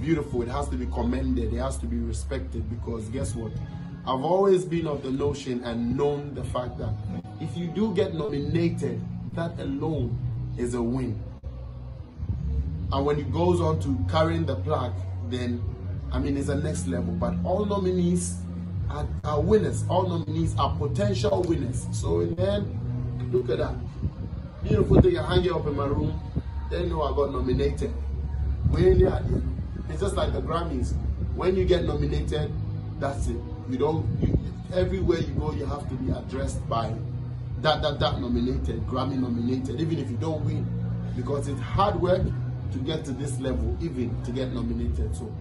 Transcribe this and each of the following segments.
beautiful. It has to be commended. It has to be respected, because guess what? I've always been of the notion and known the fact that if you do get nominated, that alone is a win. And when it goes on to carrying the plaque, then it's a next level. But all nominees are winners. All nominees are potential winners. So in the end, look at that. Beautiful thing. I hang it up in my room. They know I got nominated. Really, it's just like the Grammys. When you get nominated, that's it. Everywhere you go, you have to be addressed by that nominated, Grammy nominated, even if you don't win, because it's hard work to get to this level, even to get nominated. So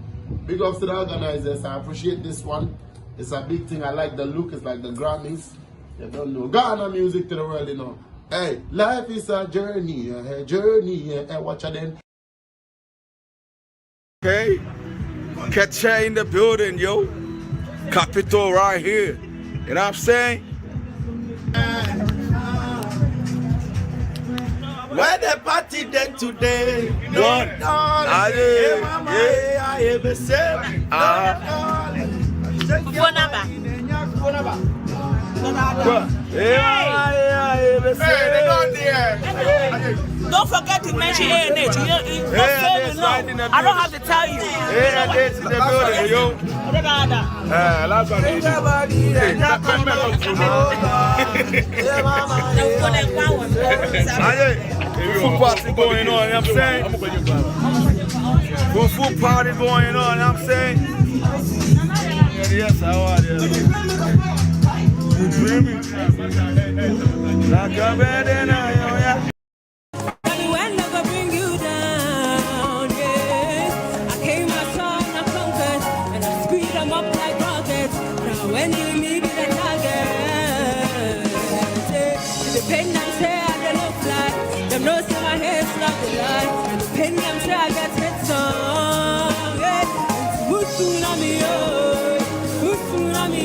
big ups to the organizers. I appreciate this one. It's a big thing. I like the look. It's like the Grammys. You don't know. Ghana music to the world, you know. Hey, life is a journey, watch it then. Okay, catch her in the building, yo. Capital right here. You know what I'm saying? Where the party then today? One. Don't forget to mention A&H. I don't have to tell you. A&H in the building, yo. Full party going on, you know what I'm saying? Full party going on, you know what I'm saying? Yes, how are you? Like a bed and I, when you meet the target, the pen and say I don't fly, them no see my head slap the line, and the pen and say I get hit song, yeah, who's soon on me, who's soon on me,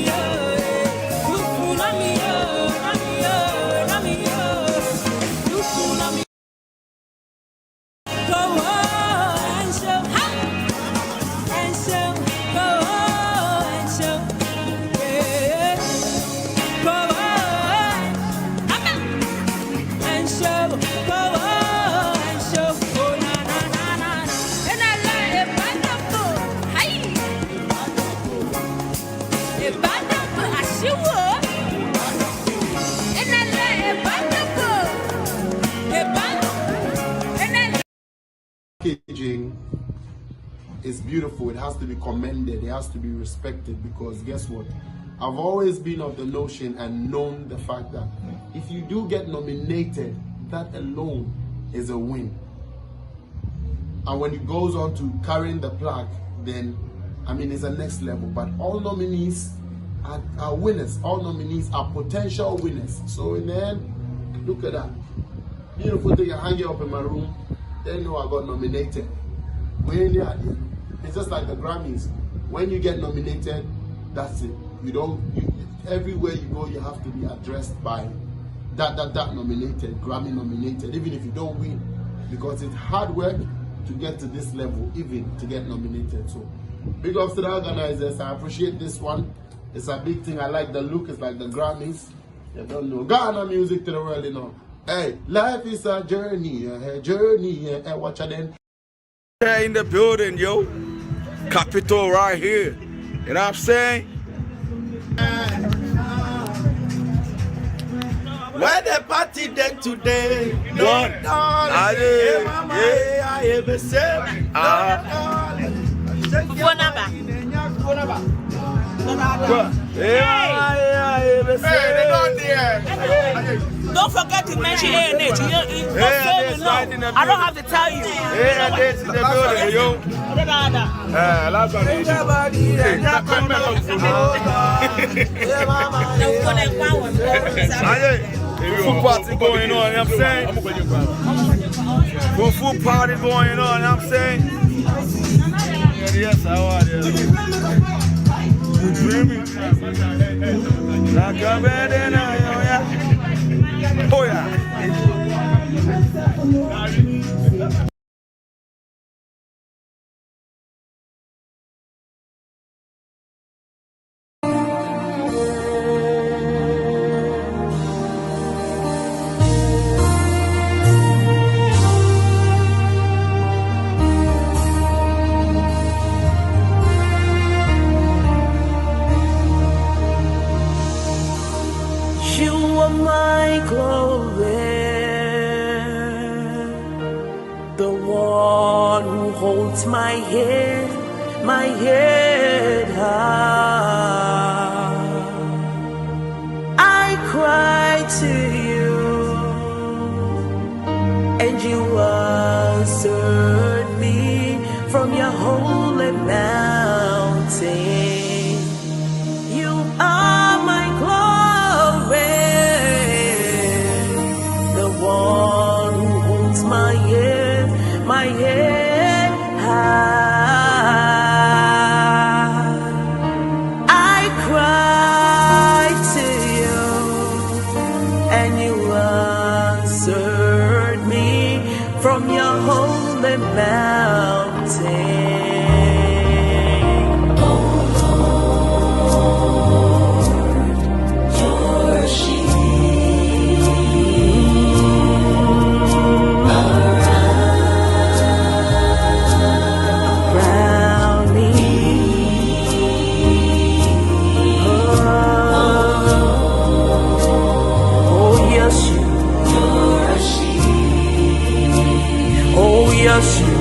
who's soon on me, who's soon on me, go on and show, and show, go on and show. Packaging is beautiful. It has to be commended. It has to be respected, because guess what? I've always been of the notion and known the fact that if you do get nominated, that alone is a win. And when it goes on to carrying the plaque, then it's a next level. But all nominees are winners. All nominees are potential winners. So in the end, look at that. Beautiful thing. I hang it up in my room. They know I got nominated. Really, it's just like the Grammys. When you get nominated, that's it. Everywhere you go, you have to be addressed by that nominated, Grammy nominated, even if you don't win, because it's hard work to get to this level, even to get nominated. So big ups to the organizers. I appreciate this one. It's a big thing. I like the look. It's like the Grammys. You don't know. Ghana music to the world, you know. Hey, life is a journey, watch it then. Her in the building, yo. Capital right here. You know what I'm saying? Where the party then today? One. Don't forget to mention A&H. I don't have to tell you. A&H in the building, yo. Full party going on, you know what I'm saying? Full party going on, you know what I'm saying? Yes, how are you? Like a bed and I, oh yeah. my head high. I cry to you, and you answered me from your holy mountain. You are my glory, the one who holds my head high. I cry to you, and you answered me from your holy mountain. Yes, you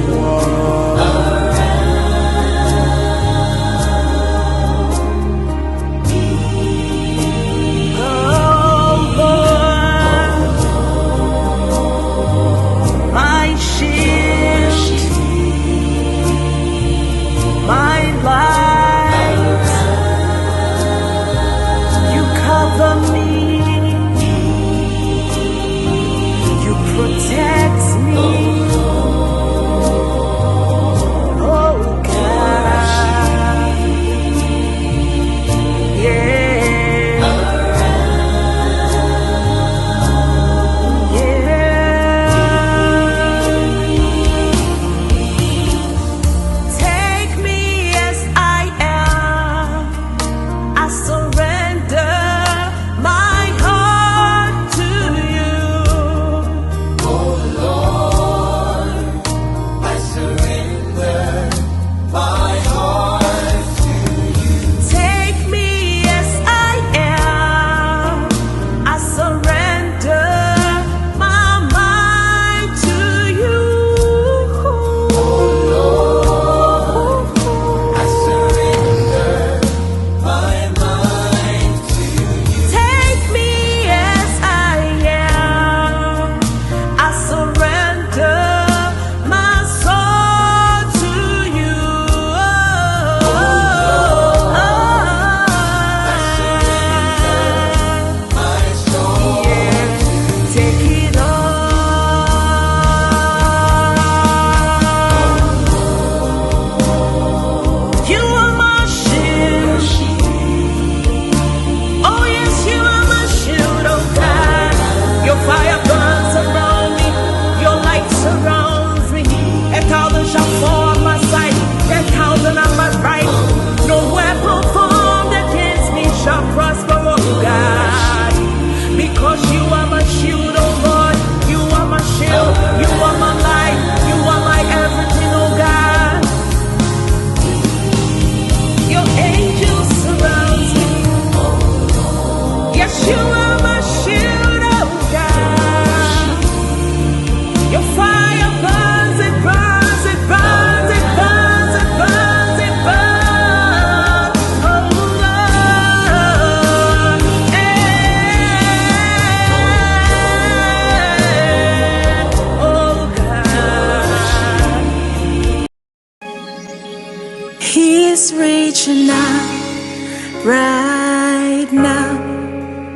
He's reaching out right now,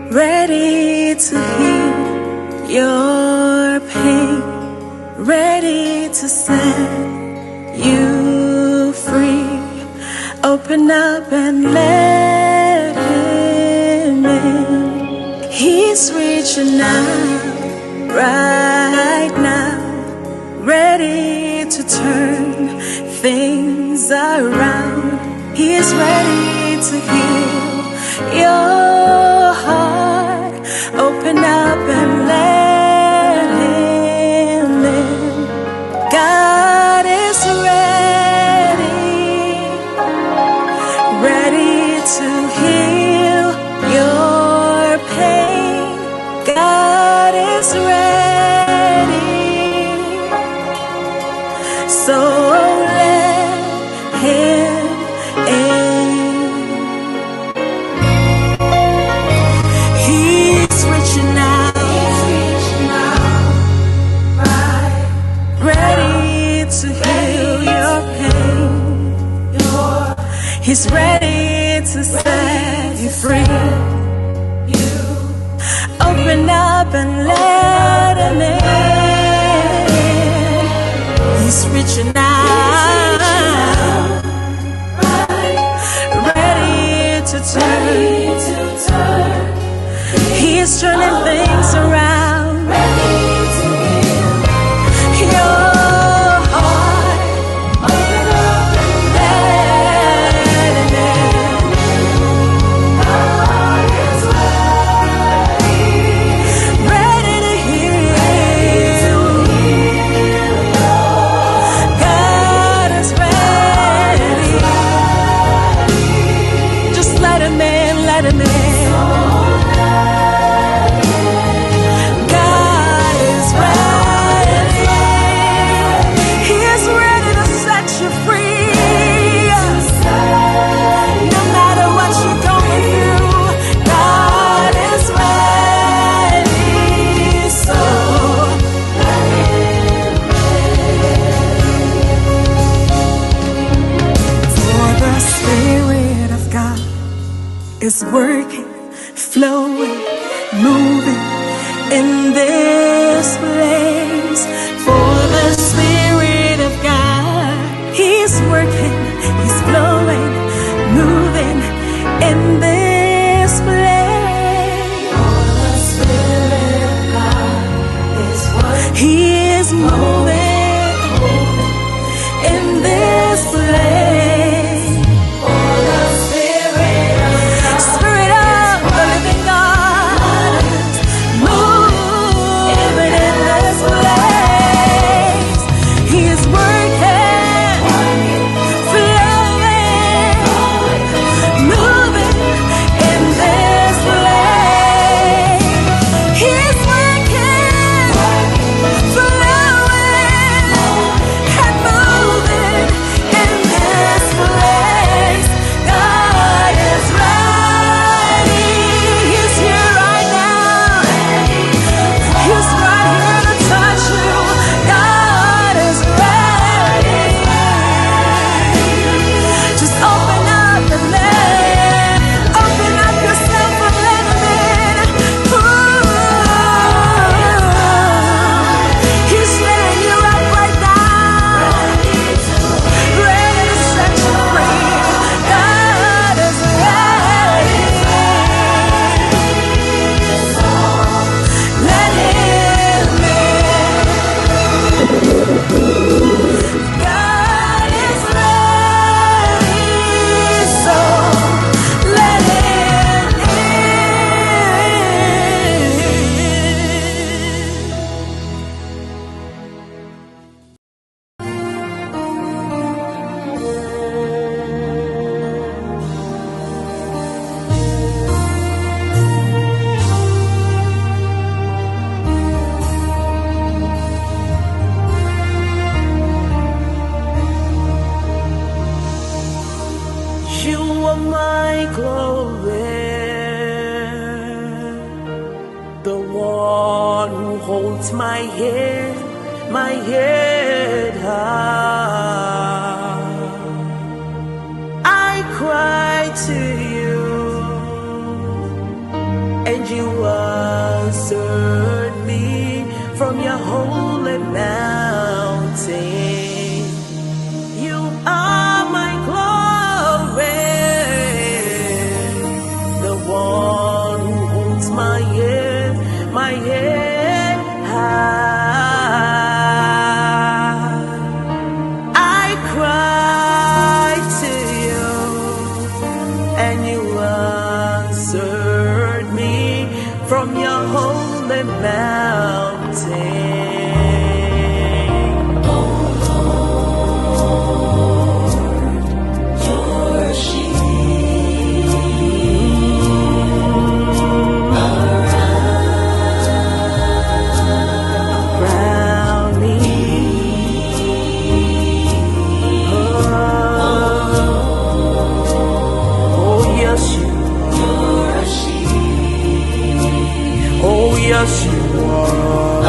ready to heal your pain, ready to set you free. Open up and let him in. He's reaching out right now, ready to turn things around. He is ready to heal your heart. Open up and let him in. God is ready to heal your pain. God is ready. So let is ready to set you free. Open up and let him in. He's reaching out, ready to turn. He's turning things around. Your heart, open up and let him in. God is ready to heal. God is ready. Just let him in, let him in. God is ready. He is ready to set you free. No matter what you're going through, God is ready. So let him in. For the Spirit of God is working, flowing, moving in this place. For the Spirit of God, He's working, He's flowing, moving in this place. For the Spirit of God is working, He is moving in this place. For the Spirit of the living God, moving in this place. He is working, flowing, moving in this place. He is working, flowing, and moving in this place. God is ready. He's here right now. He's right here to touch you. God is ready. Just open up and open up yourself and let him in. He's letting you up right now. Ready to set you free. God is ready. Let him in. God is ready. So let him You are my glory, the one who holds my head high. I cry to you, and you answered me from your holy mountain. You are my glory, the one who holds my head high. I cry to you, and you answered me from your holy mountain. Around me, oh yes you are. Oh yes you are.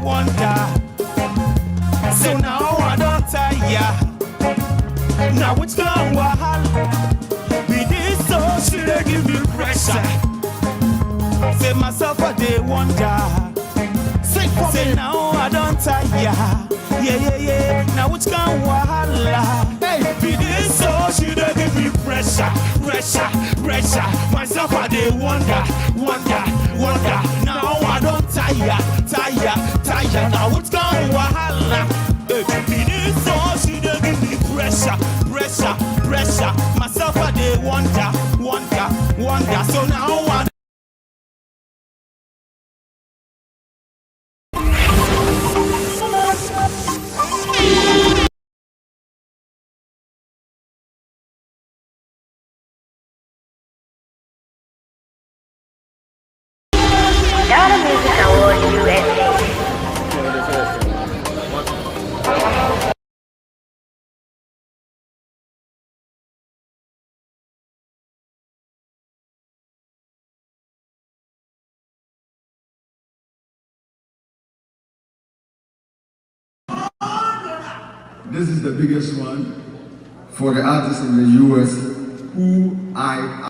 wonder. So now I don't tire. Now it's gone wild. Be this so she dey give me pressure. Say myself a day wonder. Say now I don't tire. Yeah. Now it's gone wild. Be this so she dey give me pressure. Myself a day wonder. Now I don't tire. Now it's gone wild. Be this so she dey give me pressure. Myself a day wonder. So now I Nominees Award USA. This is the biggest one for the artists in the US who I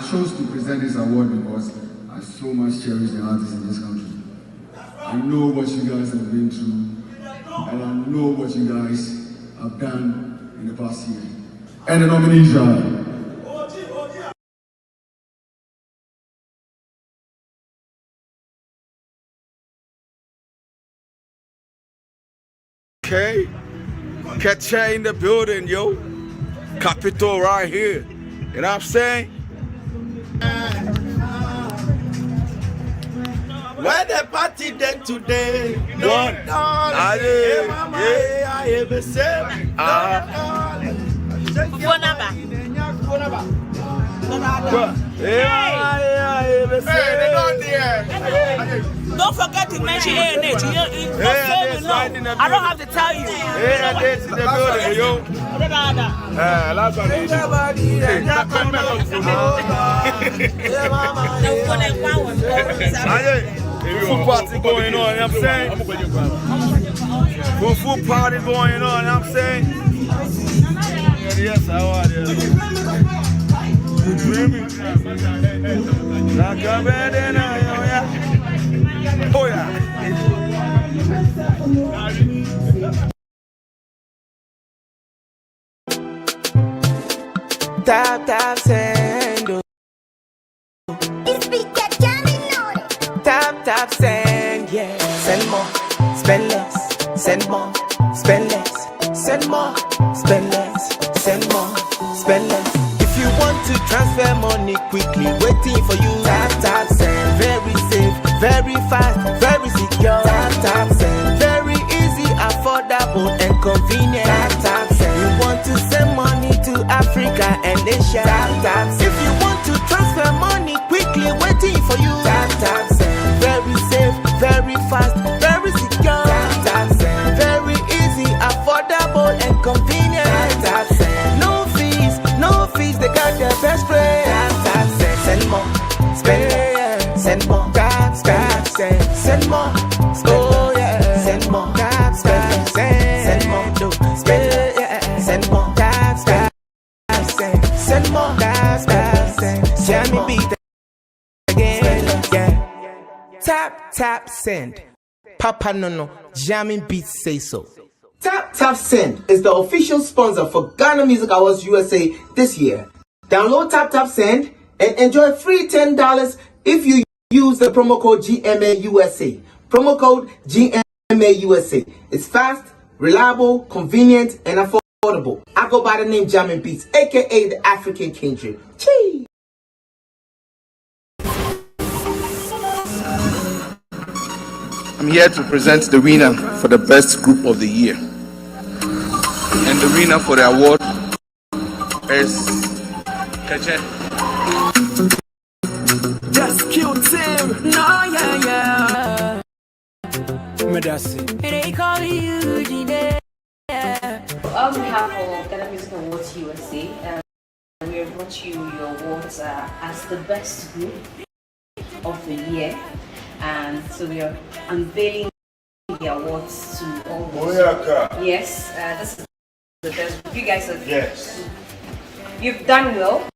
chose to present this award because I so much cherish the artists in this country. I know what you guys have been through and I know what you guys have done in the past year. And the nominees are Okay, catch her in the building, yo. Capital right here. You know what I'm saying? where the party day today? One. Don't forget to mention ANH. I don't have to tell you. This in the building, yo. Last one. Full party going on, you know what I'm saying? Full party going on, you know what I'm saying? Yes, how are you? Oh yeah. Tap send. It's big that jamming on it. Tap send, yeah. Send more, spend less. Send more, spend less. Send more, spend less. Send more, spend less. If you want to transfer money quickly, waiting for you. Tap send. Very safe, very fast, very secure. Tap send. Very easy, affordable and convenient. Tap send. You want to send money to Africa and Asia. Tap send. If you want to transfer money quickly, waiting for you. Tap send. Very safe, very fast, very secure. Tap send. Very easy, affordable and convenient. Tap send. No fees, they got the best rate. Tap send. Send more, spend, send more. Tap send. Send more, oh yeah. Send more, tap send. Send more, do spend, send more. Tap send more, tap send. Jammy beat again, yeah. Tap send. Papa no, jamming beats say so. Tap Send is the official sponsor for Ghana Music Awards USA this year. Download Tap Send and enjoy free $10 if you use the promo code GMAUSA. Promo code GMAUSA. It's fast, reliable, convenient, and affordable. I go by the name Jamming Beats, aka the African Kindred. Chee! I'm here to present the winner for the best group of the year. And the winner for the award is Keche. Just cute him. No, yeah. Medasi. They call you Gina. On behalf of Ghana Music Awards USA, we have brought you your awards as the best group of the year, and so we are unveiling awards to all. Yes, this is the best. You guys have. Yes. You've done well.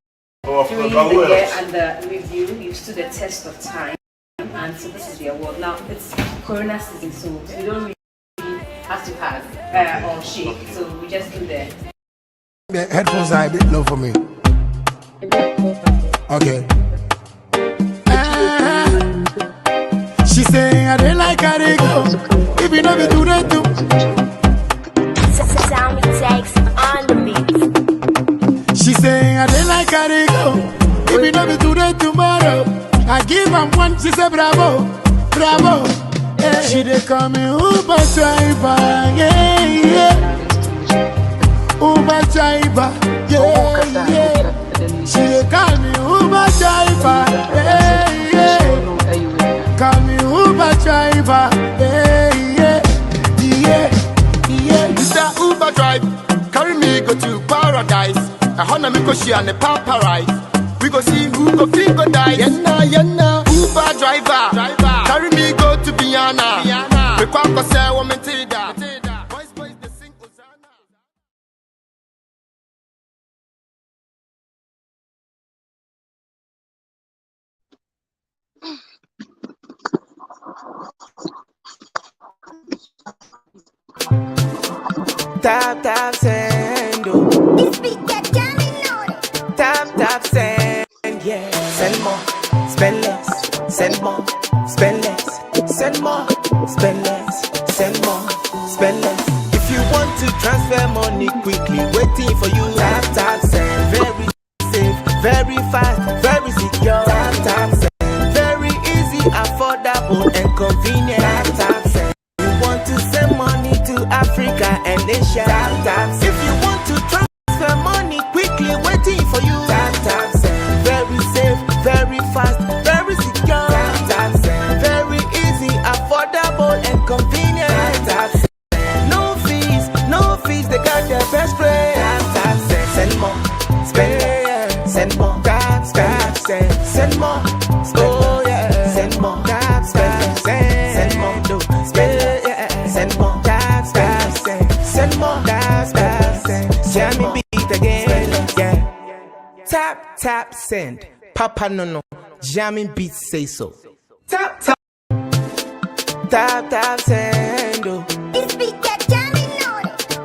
During the year and the review, you stood the test of time, and so this is the award. Now it's Corona season, so we don't really have to hug or shake, so we just do the headphones are a bit low for me. Okay. She say I don't like how they go. If you know me do that too. Sound takes on the beat. She say I don't like how they go. If you know me do that tomorrow. I give them one. She say bravo, bravo. Yeah. She dey call me Uber driver, yeah, yeah. Uber driver, yeah, yeah. She dey call me Uber driver, yeah, yeah. Call me Uber driver, yeah, yeah, yeah, yeah. Mr. Uber drive, carry me go to paradise. I wanna me go she and the paparazzi. We go see who go feel go die. Yenna, yenna. Uber driver, carry me go to Biana. We quack go say woman teda. Boys, boys, they sing Hosanna. Tap tap send, oh. Tap tap send, yeah. Send more, spend less. Send more, spend less. Send more, spend less. Send more, spend less. If you want to transfer money quickly, waiting for you. Tap tap send, very safe, very fast, very secure. Tap tap send, very easy, affordable and convenient. Tap tap send. You want to send money to Africa and Asia. Tap tap send. If you want to transfer money quickly, waiting for you. Tap tap send, very safe, very fast, very secure. Tap tap send, very easy, affordable and convenient. Tap tap send. No fees, they got their best rate. Tap tap send, send more, spend yeah. Send more, tap tap send, send more, oh yeah, send more, tap tap send more, do spend yeah, send more, tap tap send more, tap tap send. Jammy beat again, yeah. Tap tap send, Papa no, jamming beat say so. Tap tap, tap tap send, oh.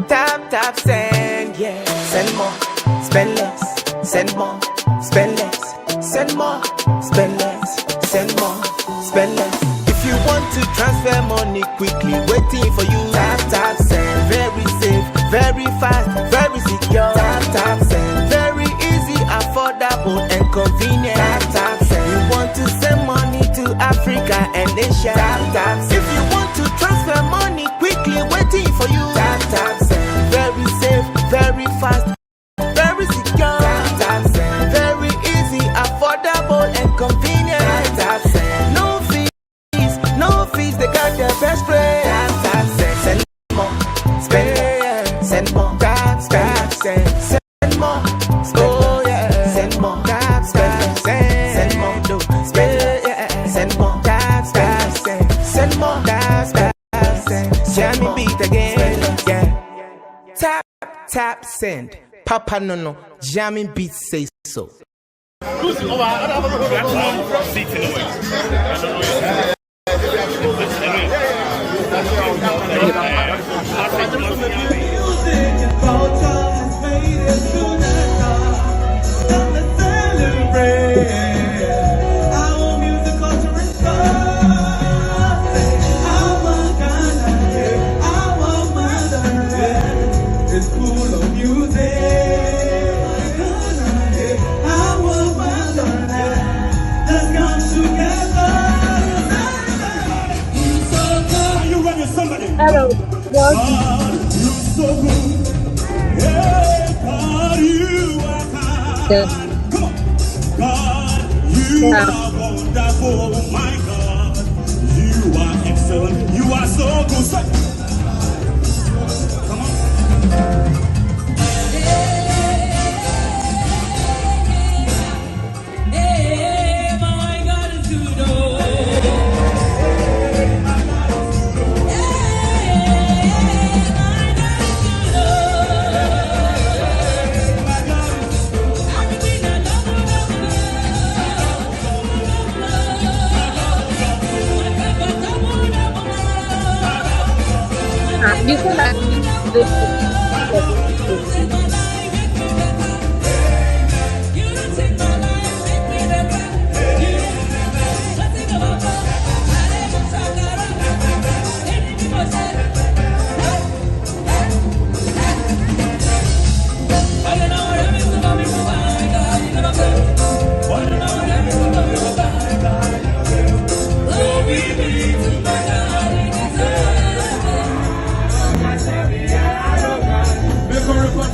Tap tap send, yeah. Send more, spend less. Send more, spend less. Send more, spend less. Send more, spend less. If you want to transfer money quickly, waiting for you. Tap tap send, very safe, very fast, very secure. Tap tap send, very easy, affordable and convenient. Tap tap send. You want to send money to Africa and Asia. Tap tap send. If you want to transfer money quickly, waiting for you. Tap tap send, very safe, very fast, very secure. Tap tap send, very easy, affordable and convenient. Tap send. No fees, they got their best rate. Tap tap send, send more, spend yeah. Send more, tap tap send, send more, oh yeah, send more, tap tap send more, do spend yeah. Send more, tap tap send more, tap tap send. Jammy beat again, yeah. Tap tap send, Papa no, jamming beat say so. Hello. God, you're so good. Yeah, God, you are kind. Come on. God, you are wonderful. My God, you are excellent. You are so good. Say. Come on. Hey, my God is good. You said that this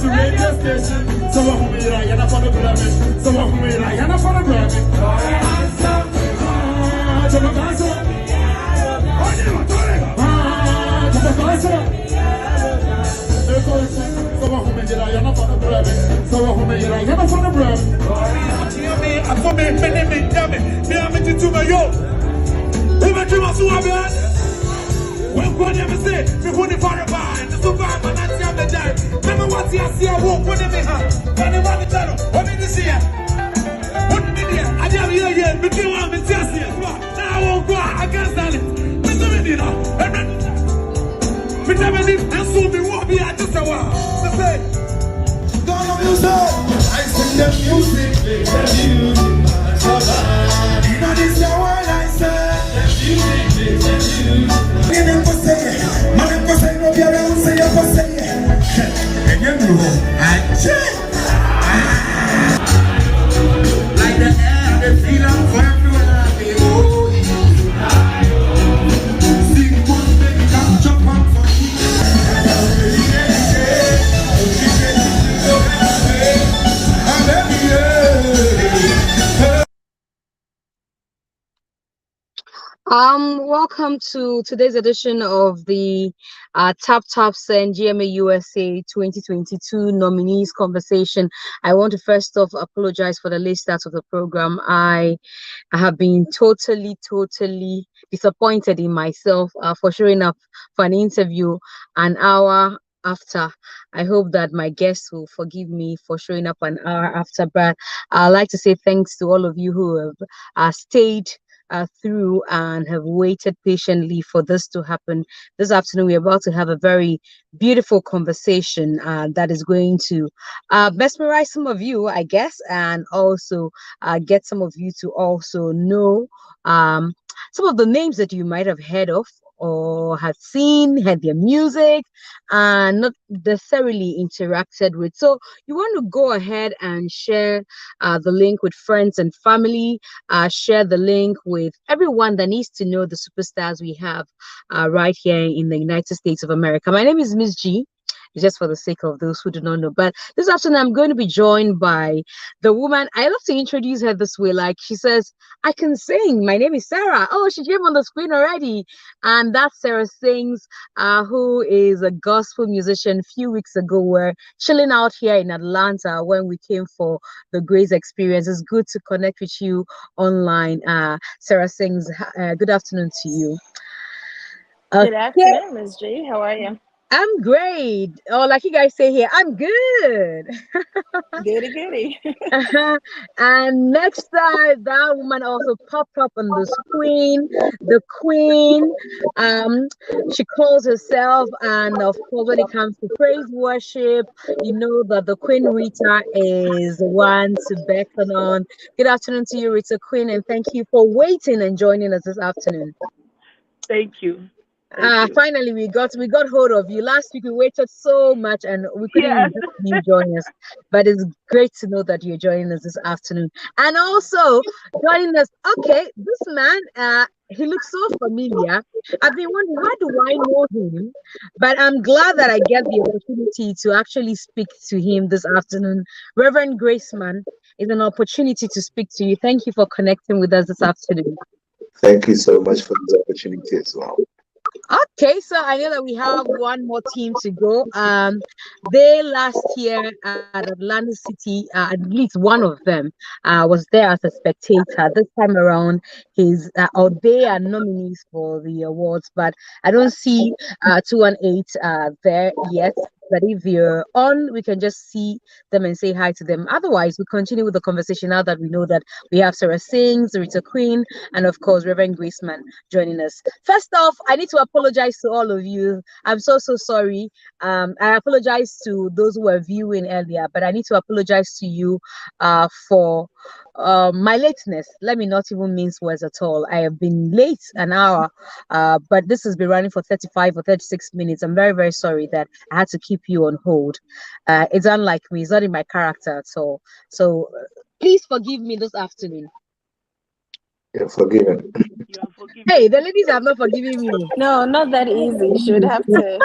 Radio station, so I'm going to for the Grammy, so I'm going to for the When God ever say, me put the fire behind the superman and see how they die. Remember what you see, I walk with me hand. When you want to tell them, what did you see? What did you hear? I just hear you, but you want me to see it. Now I won't go, I can't stand it. Listen to me, you know. Me tell me this, and soon me won't be at just a while. To say, Nominees, I sing the music, the music, you know this is what I say. The music, the music. Like the air, the feeling for everyone. Sing one, baby, come jump on for me. Welcome to today's edition of the Tap Tap Send Gma-Usa 2022 nominees conversation. I want to first off apologize for the late start of the program. I have been totally disappointed in myself for showing up for an interview an hour after. I hope that my guests will forgive me for showing up an hour after, but I'd like to say thanks to all of you who have stayed through and have waited patiently for this to happen. This afternoon, we're about to have a very beautiful conversation that is going to mesmerize some of you, I guess, and also get some of you to also know some of the names that you might have heard of or had seen, heard their music, and not necessarily interacted with. So you want to go ahead and share the link with friends and family, share the link with everyone that needs to know the superstars we have right here in the United States of America. My name is Miss G. Just for the sake of those who do not know. But this afternoon, I'm going to be joined by the woman. I love to introduce her this way. Like she says, I can sing. My name is Sarah. Oh, she came on the screen already. And that's Sarah Sings, who is a gospel musician. A few weeks ago, we're chilling out here in Atlanta when we came for the Grace Experience. It's good to connect with you online. Sarah Sings, good afternoon to you. Good afternoon, Ms. G. How are you? I'm great. Oh, like you guys say here, I'm good. Goody, goody. And next time, that woman also popped up on the screen, the queen. She calls herself, and of course, when it comes to praise worship, you know that the Queen Rita is the one to beckon on. Good afternoon to you, Rita Queen, and thank you for waiting and joining us this afternoon. Thank you. Finally we got hold of you. Last week we waited so much and we couldn't even get you join us, but it's great to know that you're joining us this afternoon. And also joining us, okay, this man, he looks so familiar. I've been wondering, why do I know him? But I'm glad that I get the opportunity to actually speak to him this afternoon. Reverend Graceman, is an opportunity to speak to you. Thank you for connecting with us this afternoon. Thank you so much for this opportunity as well. Okay, so I know that we have one more team to go. They last year at Atlanta City, at least one of them was there as a spectator. This time around, or they are nominees for the awards, but I don't see 218 there yet. that if you're on, we can just see them and say hi to them. Otherwise, we continue with the conversation now that we know that we have Sarah Sings, Rita Queen, and of course, Reverend Graceman joining us. First off, I need to apologize to all of you. I'm so sorry. I apologize to those who were viewing earlier, but I need to apologize to you for my lateness. Let me not even mince words at all. I have been late an hour, but this has been running for 35 or 36 minutes. I'm very sorry that I had to keep you on hold. It's unlike me. It's not in my character at all. So please forgive me this afternoon. You're forgiven. Hey, the ladies have not forgiven me. No, not that easy. She'd have to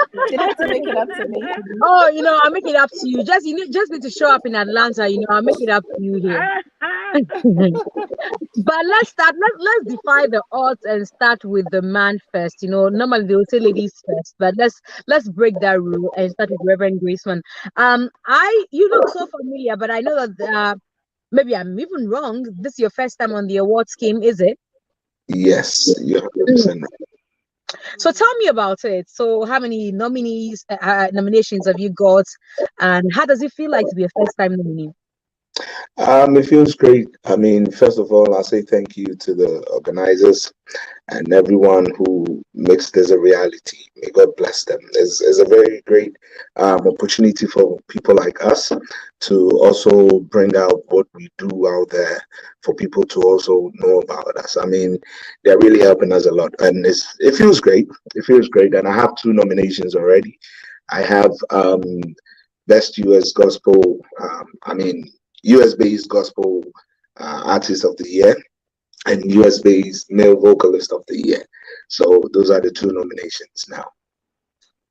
make it up to me. Oh, I'll make it up to you. Just need to show up in Atlanta. I'll make it up to you here. But let's start. Let's defy the odds and start with the man first. Normally they will say ladies first, but let's break that rule and start with Reverend Graceman. You look so familiar, but I know that maybe I'm even wrong. This is your first time on the awards scheme, is it? Yes, you're 100% right. So tell me about it. So how many nominations have you got, and how does it feel like to be a first-time nominee? It feels great. I mean, first of all, I'll say thank you to the organizers and everyone who makes this a reality. May God bless them. It's a very great opportunity for people like us to also bring out what we do out there for people to also know about us. I mean, they're really helping us a lot, and it feels great. It feels great, and I have 2 nominations already. I have Best US Gospel. US-based gospel artist of the year and US-based male vocalist of the year. So those are the 2 nominations now.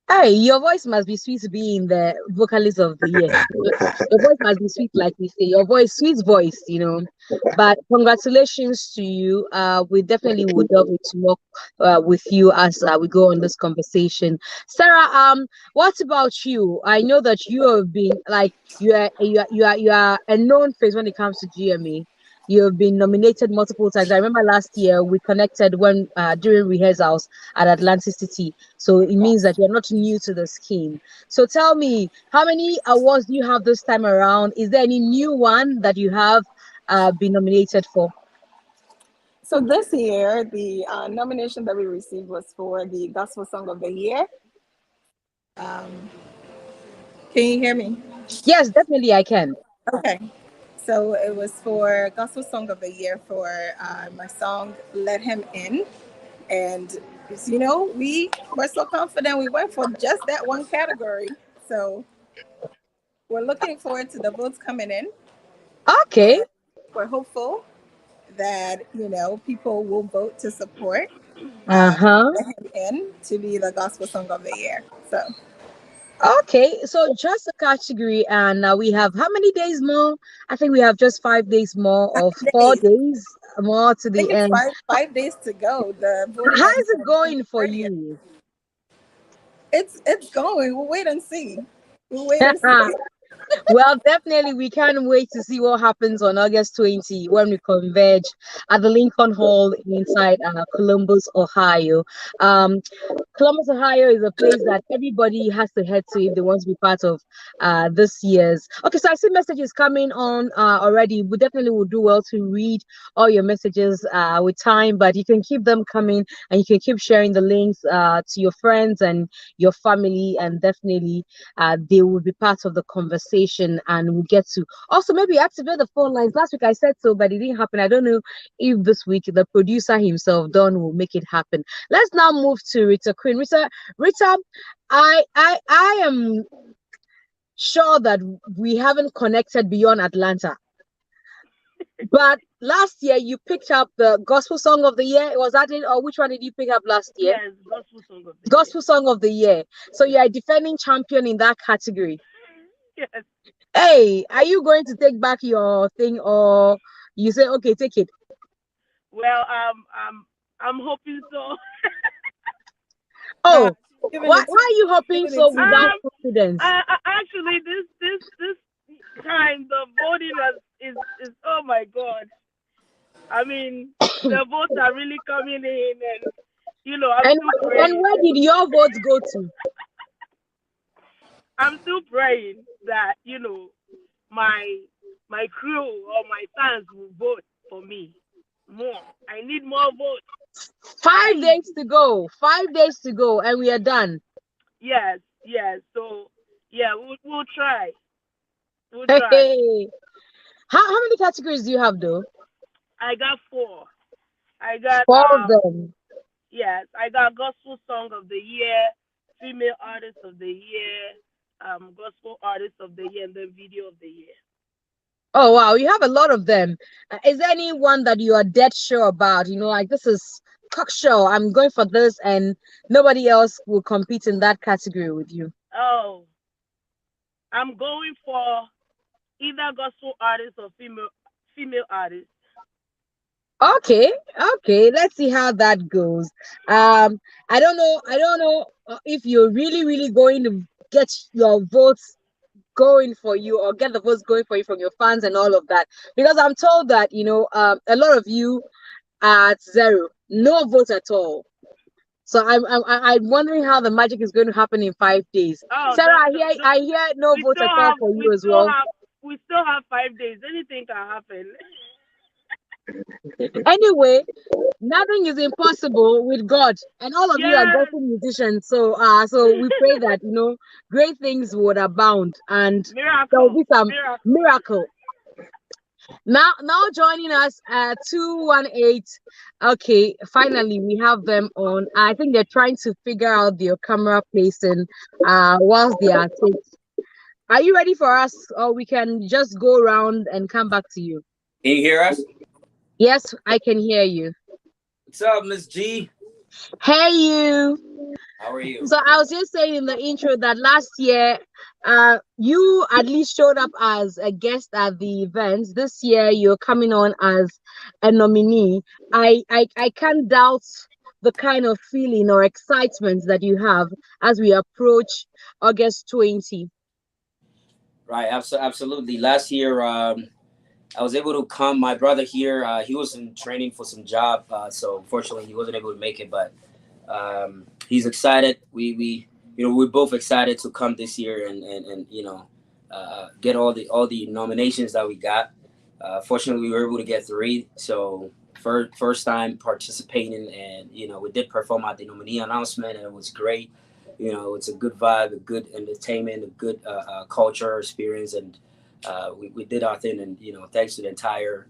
Hey, your voice must be sweet to be in the vocalist of the year. Your voice must be sweet, like we say. Your voice, sweet voice, But congratulations to you. We definitely would love to work with you as we go on this conversation. Sarah, what about you? I know that you have been you are a known face when it comes to GMA. You have been nominated multiple times. I remember last year we connected when during rehearsals at Atlantic City. So it means that you're not new to the scheme. So tell me, how many awards do you have this time around? Is there any new one that you have been nominated for? So this year, the nomination that we received was for the Gospel Song of the Year. Can you hear me? Yes, definitely I can. Okay. So it was for Gospel Song of the Year for my song, Let Him In. And, we were so confident we went for just that one category. So we're looking forward to the votes coming in. Okay. We're hopeful that, people will vote to support Let Him In to be the Gospel Song of the Year. So. Okay, so just a category, and we have how many days more? I think we have just 5 days more, or 4 days more to the end. Five days to go. The voting. How is it going for you? It's going. We'll wait and see. See. Well, definitely, we can't wait to see what happens on August 20 when we converge at the Lincoln Hall inside Columbus, Ohio. Columbus, Ohio is a place that everybody has to head to if they want to be part of this year's. Okay, so I see messages coming on already. We definitely will do well to read all your messages with time, but you can keep them coming and you can keep sharing the links to your friends and your family, and definitely they will be part of the conversation, and we'll get to also maybe activate the phone lines. Last week I said so, but it didn't happen. I don't know if this week the producer himself, Don, will make it happen. Let's now move to Rita Queen. Rita, I am sure that we haven't connected beyond Atlanta. But last year you picked up the Gospel Song of the Year. Was that it, or which one did you pick up last year? Yes, Gospel Song of the Gospel Song of the Year. So you are a defending champion in that category. Yes. Hey, are you going to take back your thing, or you say okay, take it? Well, I'm hoping so. Oh, why are you hoping so without confidence? Actually, this time the voting is oh my God. I mean, the votes are really coming in, and I'm and where did your votes go to? I'm still praying that my my crew or my fans will vote for me more. I need more votes. 5 days to go. 5 days to go, and we are done. Yes, yes. So yeah, we'll try. We'll try. Hey, how many categories do you have though? I got four. I got Four of them. yes, I got gospel song of the year, female artist of the year, gospel artist of the year, and then video of the year. Oh wow, you have a lot of them. Is there any one that you are dead sure about? Like this is cock show. I'm going for this, and nobody else will compete in that category with you. Oh, I'm going for either gospel artist or female artist. Okay, okay. Let's see how that goes. I don't know if you're really going to get your votes going for you or get the votes going for you from your fans and all of that, because I'm told that a lot of you are at zero, no votes at all. So I'm wondering how the magic is going to happen in 5 days. Oh, Sarah, I hear no we votes still at all have for you as well. we still have 5 days. Anything can happen. Anyway, nothing is impossible with God, and all of you are Yes, gospel musicians. So we pray that great things would abound, and there will miracle, be some miracle. miracle. Now joining us at 218. Okay, finally we have them on. I think they're trying to figure out their camera placing whilst they are taking. Are you ready for us, or we can just go around and come back to you? Can you hear us? Yes, I can hear you. What's up, Miss G? Hey, you. How are you? So I was just saying in the intro that last year, you at least showed up as a guest at the events. This year, you're coming on as a nominee. I can't doubt the kind of feeling or excitement that you have as we approach August 20. Right, absolutely. Last year, I was able to come. My brother here, he was in training for some job, so unfortunately, he wasn't able to make it. But he's excited. We're both excited to come this year and get all the nominations that we got. Fortunately, we were able to get three. So first time participating, and we did perform at the nominee announcement, and it was great. It's a good vibe, a good entertainment, a good culture experience, and we did our thing. And thanks to the entire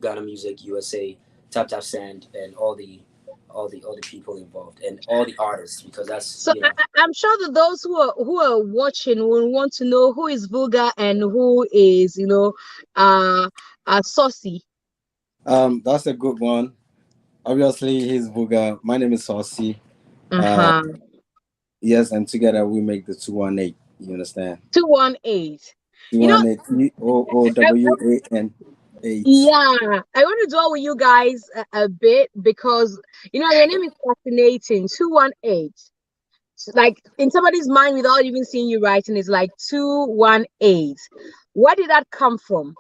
Ghana Music USA, Tap Tap Sand, and all the people involved and all the artists, because that's So I'm sure that those who are watching will want to know who is Vulgar and who is Saucy. That's a good one. Obviously, he's Vulgar. My name is Saucy. Uh-huh. Yes, and together we make the 218. You understand? 218. 218 OOWAN 8. Yeah, I want to dwell with you guys a bit because your name is fascinating. 218. Like in somebody's mind without even seeing you writing, it's like 218. Where did that come from?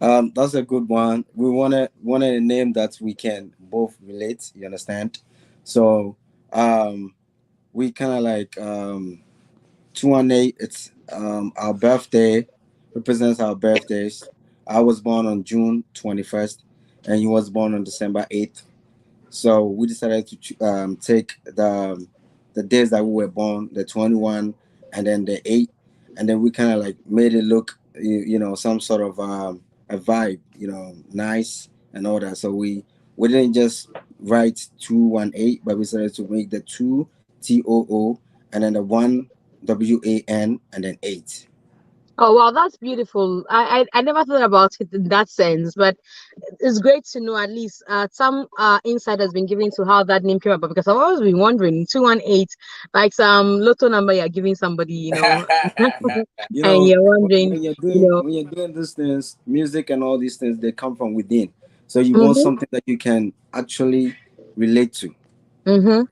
That's a good one. We wanted a name that we can both relate. You understand? So we kind of like 218. It's our birthday represents our birthdays. I was born on June 21st, and he was born on December 8th. So we decided to take the days that we were born, the 21 and then the 8, and then we kind of like made it look, some sort of a vibe, nice and all that. So we didn't just write 218, but we decided to make the 2 TOO and then the 1 WAN and then 8. Oh wow, that's beautiful. I never thought about it in that sense, but it's great to know at least some insight has been given to how that name came about, because I've always been wondering 218, like some lotto number you're giving somebody, and you're wondering, When you're doing these things, music and all these things, they come from within. So you want mm-hmm, something that you can actually relate to. mm-hmm,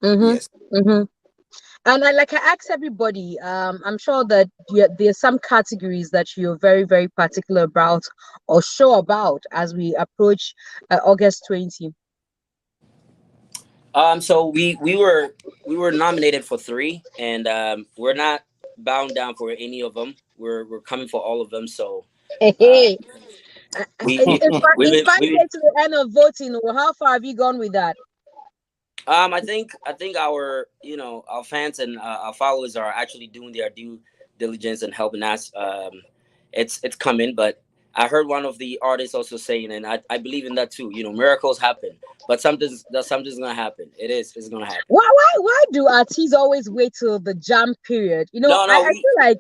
mm-hmm, Yes. mm-hmm. And I ask everybody, I'm sure that there's some categories that you're very, very particular about or sure about as we approach August 20. So we were nominated for three, and we're not bound down for any of them. We're coming for all of them. So Hey, we we've it's been, 5 days to the end of voting. Or how far have you gone with that? I think our our fans and our followers are actually doing their due diligence and helping us. It's coming, but I heard one of the artists also saying, and I believe in that too. Miracles happen, but something's gonna happen. It's gonna happen. Why do artists always wait till the jam period? No, I feel like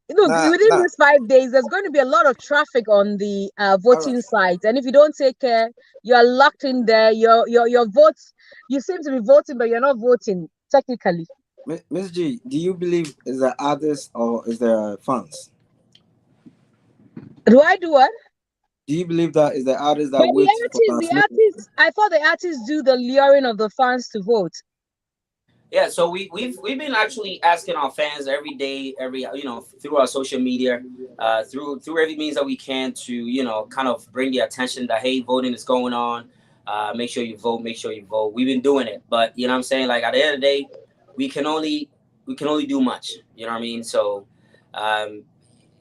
within nah. these 5 days, there's going to be a lot of traffic on the voting sites, and if you don't take care, you are locked in there. Your votes, you seem to be voting, but you're not voting technically. Miss G, do you believe is the artist or is there fans? Do I do what? Do you believe that is the artist But that waits for the transmission? artists, I thought the artists do the luring of the fans to vote. Yeah, so we've been actually asking our fans every day, through our social media, through every means that we can to kind of bring the attention that, hey, voting is going on. Make sure you vote. Make sure you vote. We've been doing it, but you know what I'm saying. Like at the end of the day, we can only do much. You know what I mean? So,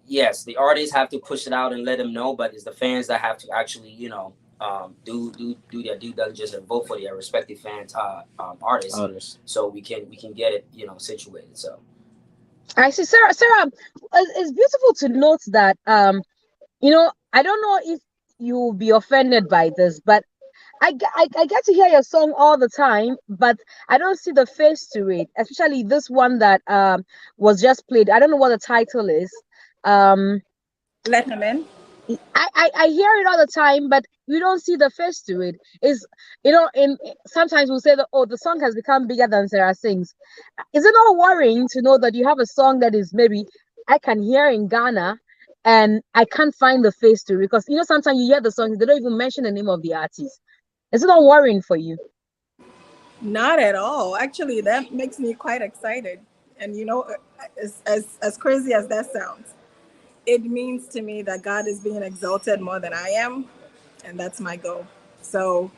yes, the artists have to push it out and let them know, but it's the fans that have to actually do their due diligence and vote for their respective fans artists, so we can get it situated. So I see, Sarah. It's beautiful to note that I don't know if you'll be offended by this, but I get to hear your song all the time, but I don't see the face to it, especially this one that was just played. I don't know what the title is. Let him in. I hear it all the time, but we don't see the face to it. Is in sometimes we'll say that, oh, the song has become bigger than Sarah sings. Is it not worrying to know that you have a song that is maybe I can hear in Ghana and I can't find the face to it? Because sometimes you hear the songs, they don't even mention the name of the artist. Is it not worrying for you? Not at all. Actually, that makes me quite excited. And as crazy as that sounds, it means to me that God is being exalted more than I am, and that's my goal. So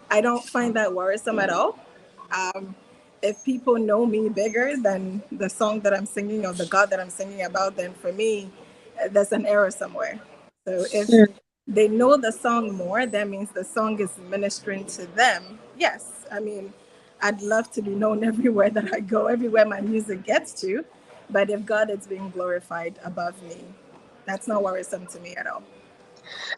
I don't find that worrisome at all. If people know me bigger than the song that I'm singing or the God that I'm singing about, then for me, there's an error somewhere. So if they know the song more, that means the song is ministering to them. Yes, I mean, I'd love to be known everywhere that I go, everywhere my music gets to. But if God is being glorified above me, that's not worrisome to me at all.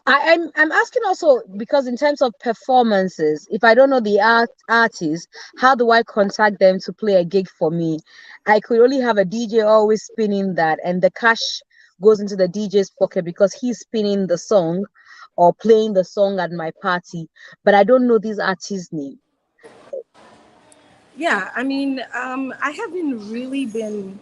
I'm asking also because in terms of performances, if I don't know the artist, how do I contact them to play a gig for me? I could only have a DJ always spinning that, and the cash goes into the DJ's pocket because he's spinning the song or playing the song at my party. But I don't know this artist's name. Yeah, I mean, I haven't really been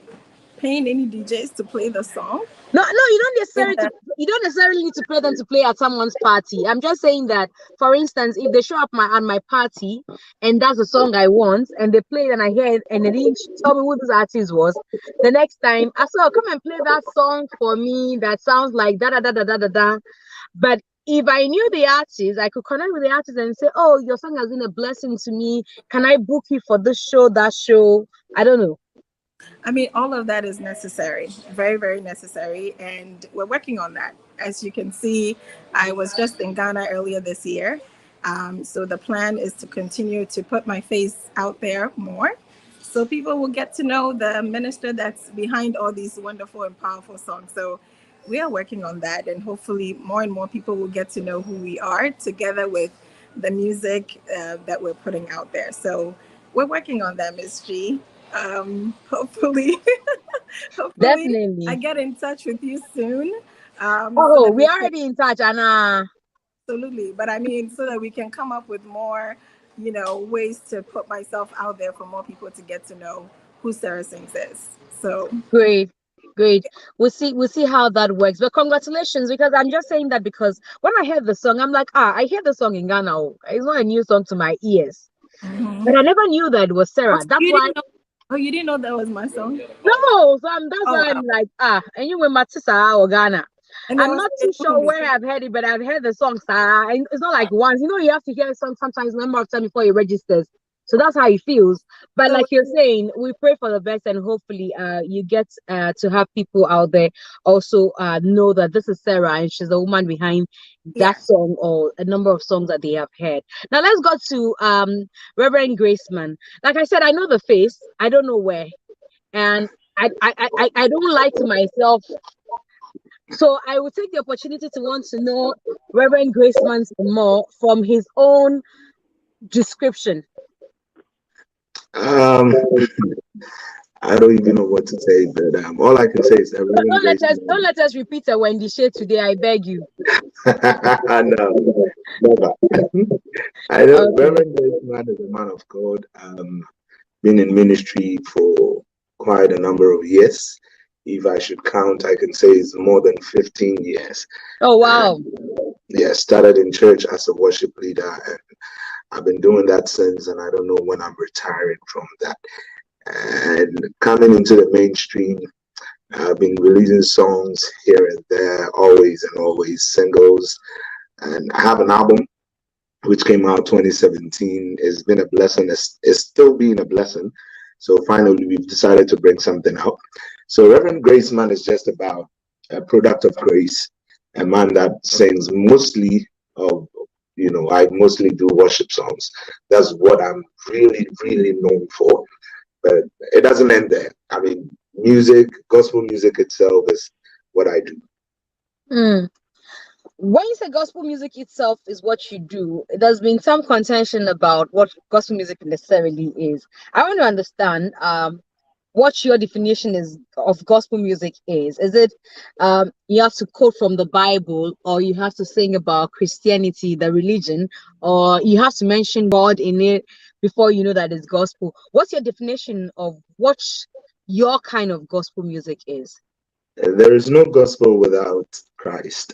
paying any DJs to play the song. No, you don't necessarily need to play them to play at someone's party. I'm just saying that, for instance, if they show up at my party and that's the song I want, and they play it and I hear it and they didn't tell me who this artist was, the next time I said, oh, come and play that song for me that sounds like da da da da da da da. But if I knew the artist, I could connect with the artist and say, oh, your song has been a blessing to me. Can I book you for this show, that show? I don't know. I mean, all of that is necessary, very, very necessary. And we're working on that. As you can see, I was just in Ghana earlier this year. So the plan is to continue to put my face out there more so people will get to know the minister that's behind all these wonderful and powerful songs. So we are working on that. And hopefully more and more people will get to know who we are together with the music that we're putting out there. So we're working on that, Ms. G. Hopefully Definitely. I get in touch with you soon. We're already in touch, Anna. Absolutely, but I mean, so that we can come up with more, ways to put myself out there for more people to get to know who Sarah Sings is. So great. We'll see how that works. But congratulations, because I'm just saying that because when I heard the song, I'm like, I hear the song in Ghana. Oh, it's not a new song to my ears. But I never knew that it was Sarah. That's why. You didn't know that was my song? No, so that's why I'm like, and you were Matissa or Ghana. I'm not too sure where I've heard it, but I've heard the song, Sarah. And it's not like once. You have to hear a song sometimes a number of times before it registers. So that's how he feels. But like you're saying, we pray for the best, and hopefully you get to have people out there also know that this is Sarah and she's the woman behind that song or a number of songs that they have heard. Now let's go to Reverend Graceman. Like I said, I know the face, I don't know where, and I don't lie to myself. So I will take the opportunity to want to know Reverend Graceman more from his own description. I don't even know what to say, but all I can say is that Don't let us repeat a Wendy shade today, I beg you. No, never. I know Reverend Graceman is a man of God. Been in ministry for quite a number of years. If I should count, I can say it's more than 15 years. Oh wow! Started in church as a worship leader, and I've been doing that since. And I don't know when I'm retiring from that. And coming into the mainstream, I've been releasing songs here and there, always and always singles. And I have an album which came out 2017. It's been a blessing. It's still being a blessing. So finally, we've decided to bring something out. So Reverend Graceman is just about a product of grace, a man that sings mostly of, I mostly do worship songs. That's what I'm really, really known for. But it doesn't end there. I mean, music, gospel music itself is what I do. When you say gospel music itself is what you do, there's been some contention about what gospel music necessarily is. I want to understand what your definition is of gospel music is. Is it you have to quote from the Bible, or you have to sing about Christianity, the religion, or you have to mention God in it before you know that it's gospel? What's your definition of what your kind of gospel music is? There is no gospel without Christ.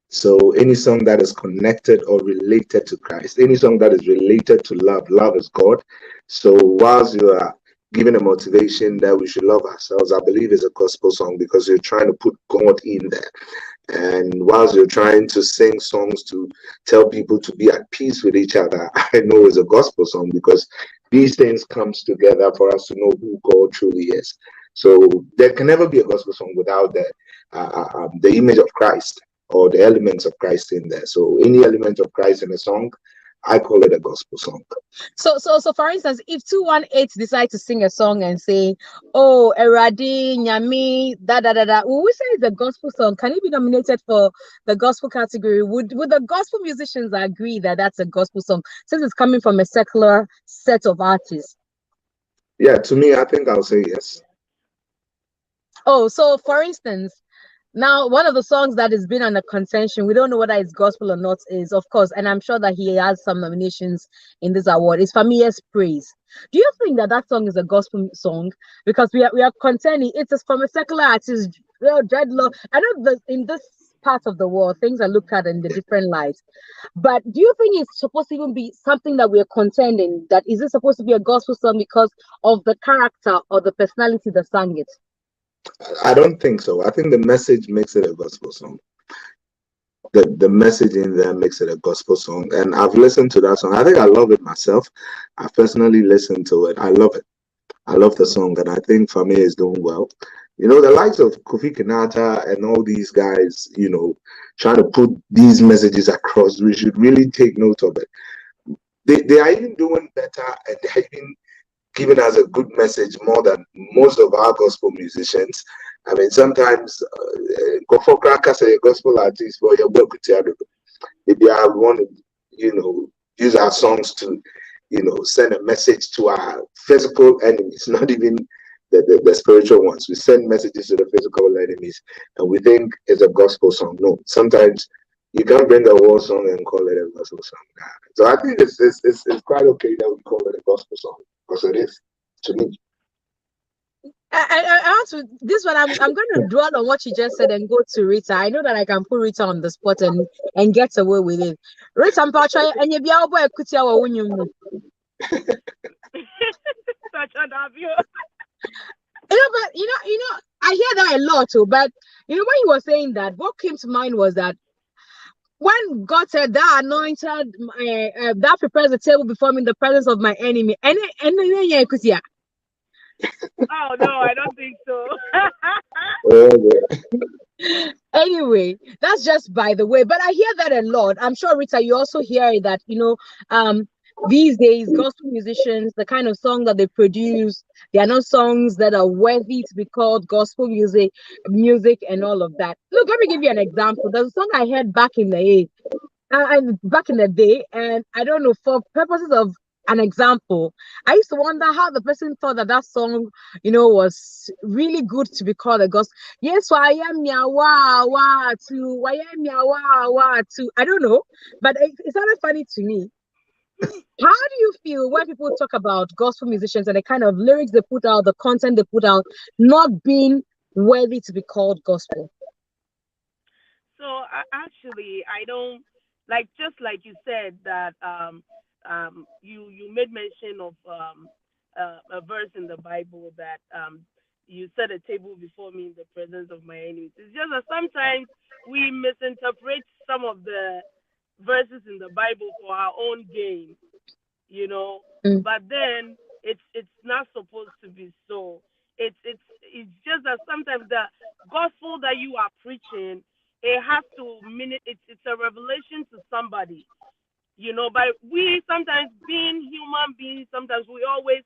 So any song that is connected or related to Christ, any song that is related to love is God. So whilst you are giving a motivation that we should love ourselves, I believe it's a gospel song because you're trying to put God in there. And whilst you're trying to sing songs to tell people to be at peace with each other, I know it's a gospel song because these things comes together for us to know who God truly is. So there can never be a gospel song without the image of Christ or the elements of Christ in there. So any element of Christ in a song, I call it a gospel song. So for instance, if 218 decide to sing a song and say, "Oh, Eradi, Nyami, da da da da," will we say it's a gospel song? Can it be nominated for the gospel category? Would the gospel musicians agree that that's a gospel song since it's coming from a secular set of artists? Yeah, to me, I think I'll say yes. Oh, so for instance, now one of the songs that has been under contention, we don't know whether it's gospel or not, is of course, and I'm sure that he has some nominations in this award, is Familia's Praise. Do you think that that song is a gospel song? Because we are contending it is from a secular artist, dreadlock. I know that in this part of the world things are looked at in the different lights, but do you think it's supposed to even be something that we are contending, that is it supposed to be a gospel song because of the character or the personality that sang it? I don't think so. I think the message makes it a gospel song. The message in there makes it a gospel song. And I've listened to that song. I think I love it myself. I personally listened to it. I love it. I love the song. And I think Famia is doing well. The likes of Kofi Kinata and all these guys, trying to put these messages across, we should really take note of it. They are even doing better, and they are even giving us a good message more than most of our gospel musicians. I mean, sometimes for a gospel artist for your work, if you want to, use our songs to, send a message to our physical enemies, not even the spiritual ones. We send messages to the physical enemies, and we think it's a gospel song. No, sometimes you can't bring a war song and call it a gospel song. So I think it's quite okay that we call it a gospel song because it is to me. I want to this one. I'm going to dwell on what you just said and go to Rita. I know that I can put Rita on the spot and get away with it. Rita, I'm trying and you be our boy Kutia or when you know. Such an obvious. But I hear that a lot too. But when he was saying that, what came to mind was that when God said that anointed, that prepares the table before me in the presence of my enemy. Yeah. Oh no, I don't think so. Anyway, that's just by the way, but I hear that a lot. I'm sure, Rita, you also hear that, these days gospel musicians, the kind of song that they produce, they are not songs that are worthy to be called gospel music and all of that. Look, let me give you an example. There's a song I heard back in the day, and I don't know, for purposes of an example, I used to wonder how the person thought that song, was really good to be called a gospel. Yes, why am ya wah wah to why am ya wah wah to, I don't know, but it sounded funny to me. How do you feel when people talk about gospel musicians and the kind of lyrics they put out, the content they put out, not being worthy to be called gospel? So actually, I don't like, just like you said that you made mention of a verse in the Bible that you set a table before me in the presence of my enemies. It's just that sometimes we misinterpret some of the verses in the Bible for our own gain, you know. But then it's not supposed to be so. It's just that sometimes the gospel that you are preaching, it has to mean it. It's a revelation to somebody, you know. But we sometimes, being human beings, sometimes we always,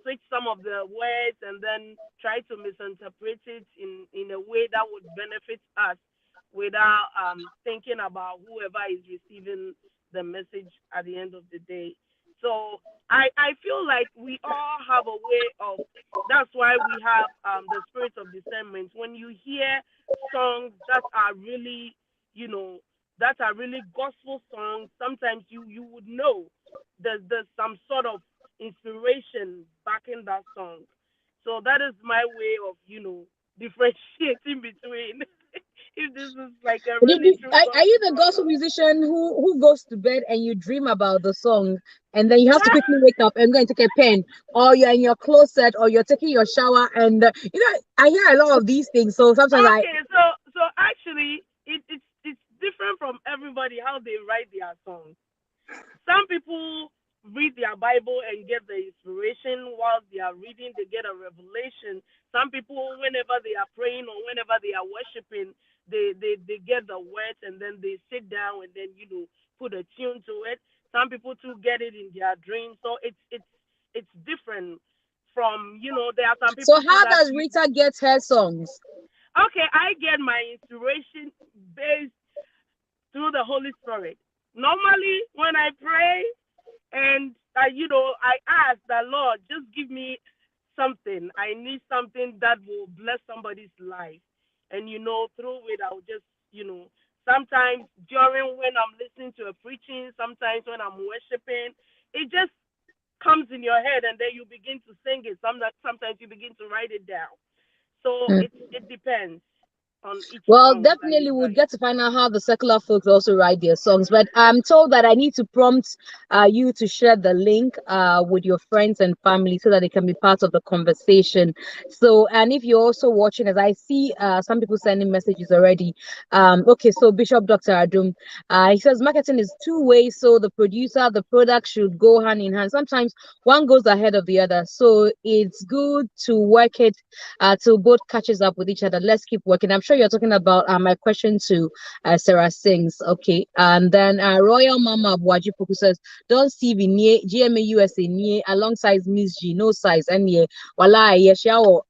switch some of the words and then try to misinterpret it in a way that would benefit us without thinking about whoever is receiving the message at the end of the day. So I feel like we all have a way of, that's why we have the spirit of discernment. When you hear songs that are really, that are really gospel songs, sometimes you would know there's some sort of inspiration backing that song. So that is my way of, differentiating between if this is like a really true Are you the gospel gospel song. musician who goes to bed and you dream about the song, and then you have to quickly wake up and go and take a pen, or you're in your closet, or you're taking your shower, and I hear a lot of these things. So sometimes Okay, so actually, it's different from everybody how they write their songs. Some people read their Bible and get the inspiration while they are reading, they get a revelation. Some people, whenever they are praying or whenever they are worshiping, they get the words and then they sit down and then put a tune to it. Some people too get it in their dreams. So it's different from, there are some so people too how that does Rita get her songs? okay, I get my inspiration based through the Holy Spirit. Normally, when I pray and I ask the Lord, just give me something. I need something that will bless somebody's life, and through it, I'll just sometimes during when I'm listening to a preaching, sometimes when I'm worshiping, it just comes in your head, and then you begin to sing it. Sometimes you begin to write it down. So it depends on each Well, song that you definitely we'll write. get to find out how the secular folks also write their songs. But I'm told that I need to prompt you to share the link with your friends and family so that they can be part of the conversation. So, and if you're also watching, as I see some people sending messages already. Okay, so Bishop Dr. Adum, he says marketing is two ways. So the producer, the product should go hand in hand. Sometimes one goes ahead of the other. So it's good to work it till both catches up with each other. Let's keep working. I'm sure you're talking about my question to Sarah Sings. Okay. And then Royal Mama Abuaji Poku says, don't Stevie near GMA-USA near alongside Miss G, no size. And yeah, Wala, Yeshao,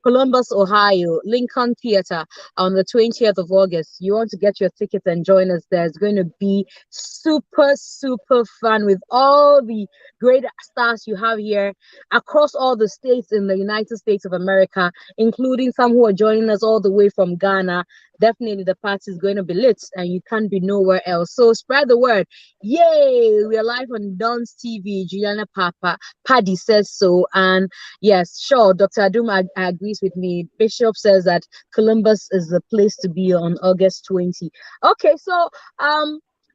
Columbus, Ohio, Lincoln Theater on the 20th of August. You want to get your tickets and join us there. It's going to be super, super fun with all the great stars you have here across all the states in the United States of America, including some who are joining us all the way from Ghana. Definitely the party is going to be lit and you can't be nowhere else. So spread the word. Yay! We are live on Don's TV. Juliana Papa Paddy says so. And yes, sure, Dr. Adum agrees with me. Bishop says that Columbus is the place to be on August 20. Okay, so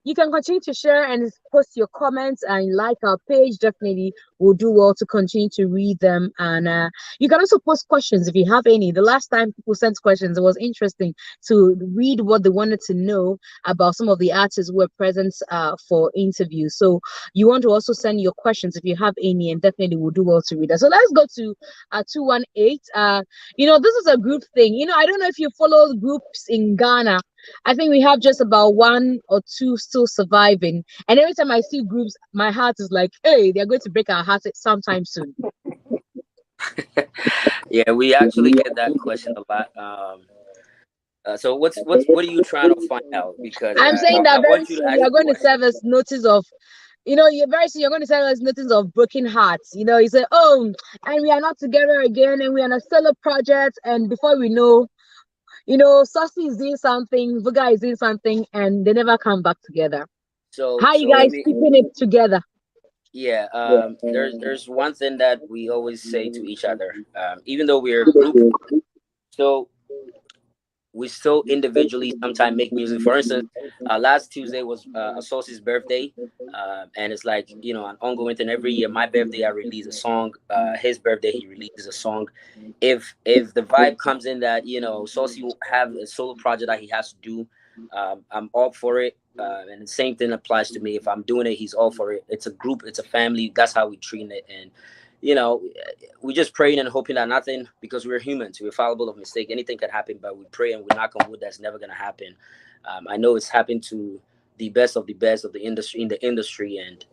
you can continue to share and post your comments and like our page. Definitely, we'll do well to continue to read them. And you can also post questions if you have any. The last time people sent questions, it was interesting to read what they wanted to know about some of the artists who were present for interviews. So you want to also send your questions if you have any, and definitely we'll do well to read that. So let's go to 218. This is a group thing. I don't know if you follow groups in Ghana. I think we have just about one or two still surviving. And every time I see groups, my heart is like, hey, they're going to break our hearts sometime soon. Yeah, we actually get that question a lot. So what are you trying to find out? Because I'm saying I that very want you to soon ask you're the going to question. serve us notice of, you're very soon you're going to serve us notice of broken hearts. You say, oh, and we are not together again, and we're on a solo project, and before we know, Saucy is doing something, Vuga is doing something, and they never come back together. So How you let guys me. keeping it together? Yeah, there's one thing that we always say to each other. Even though we're a group, so we still individually sometimes make music. For instance, last Tuesday was Associate's birthday, and it's like an ongoing thing. Every year, my birthday I release a song. His birthday he releases a song. If the vibe comes in that Saucy will have a solo project that he has to do, I'm all for it. And the same thing applies to me. If I'm doing it, he's all for it. It's a group, it's a family. That's how we treat it, and you know, we just praying and hoping that nothing, because we're humans, we're fallible of mistake. Anything can happen, but we pray and we knock on wood that's never gonna happen. I know it's happened to the best of the industry and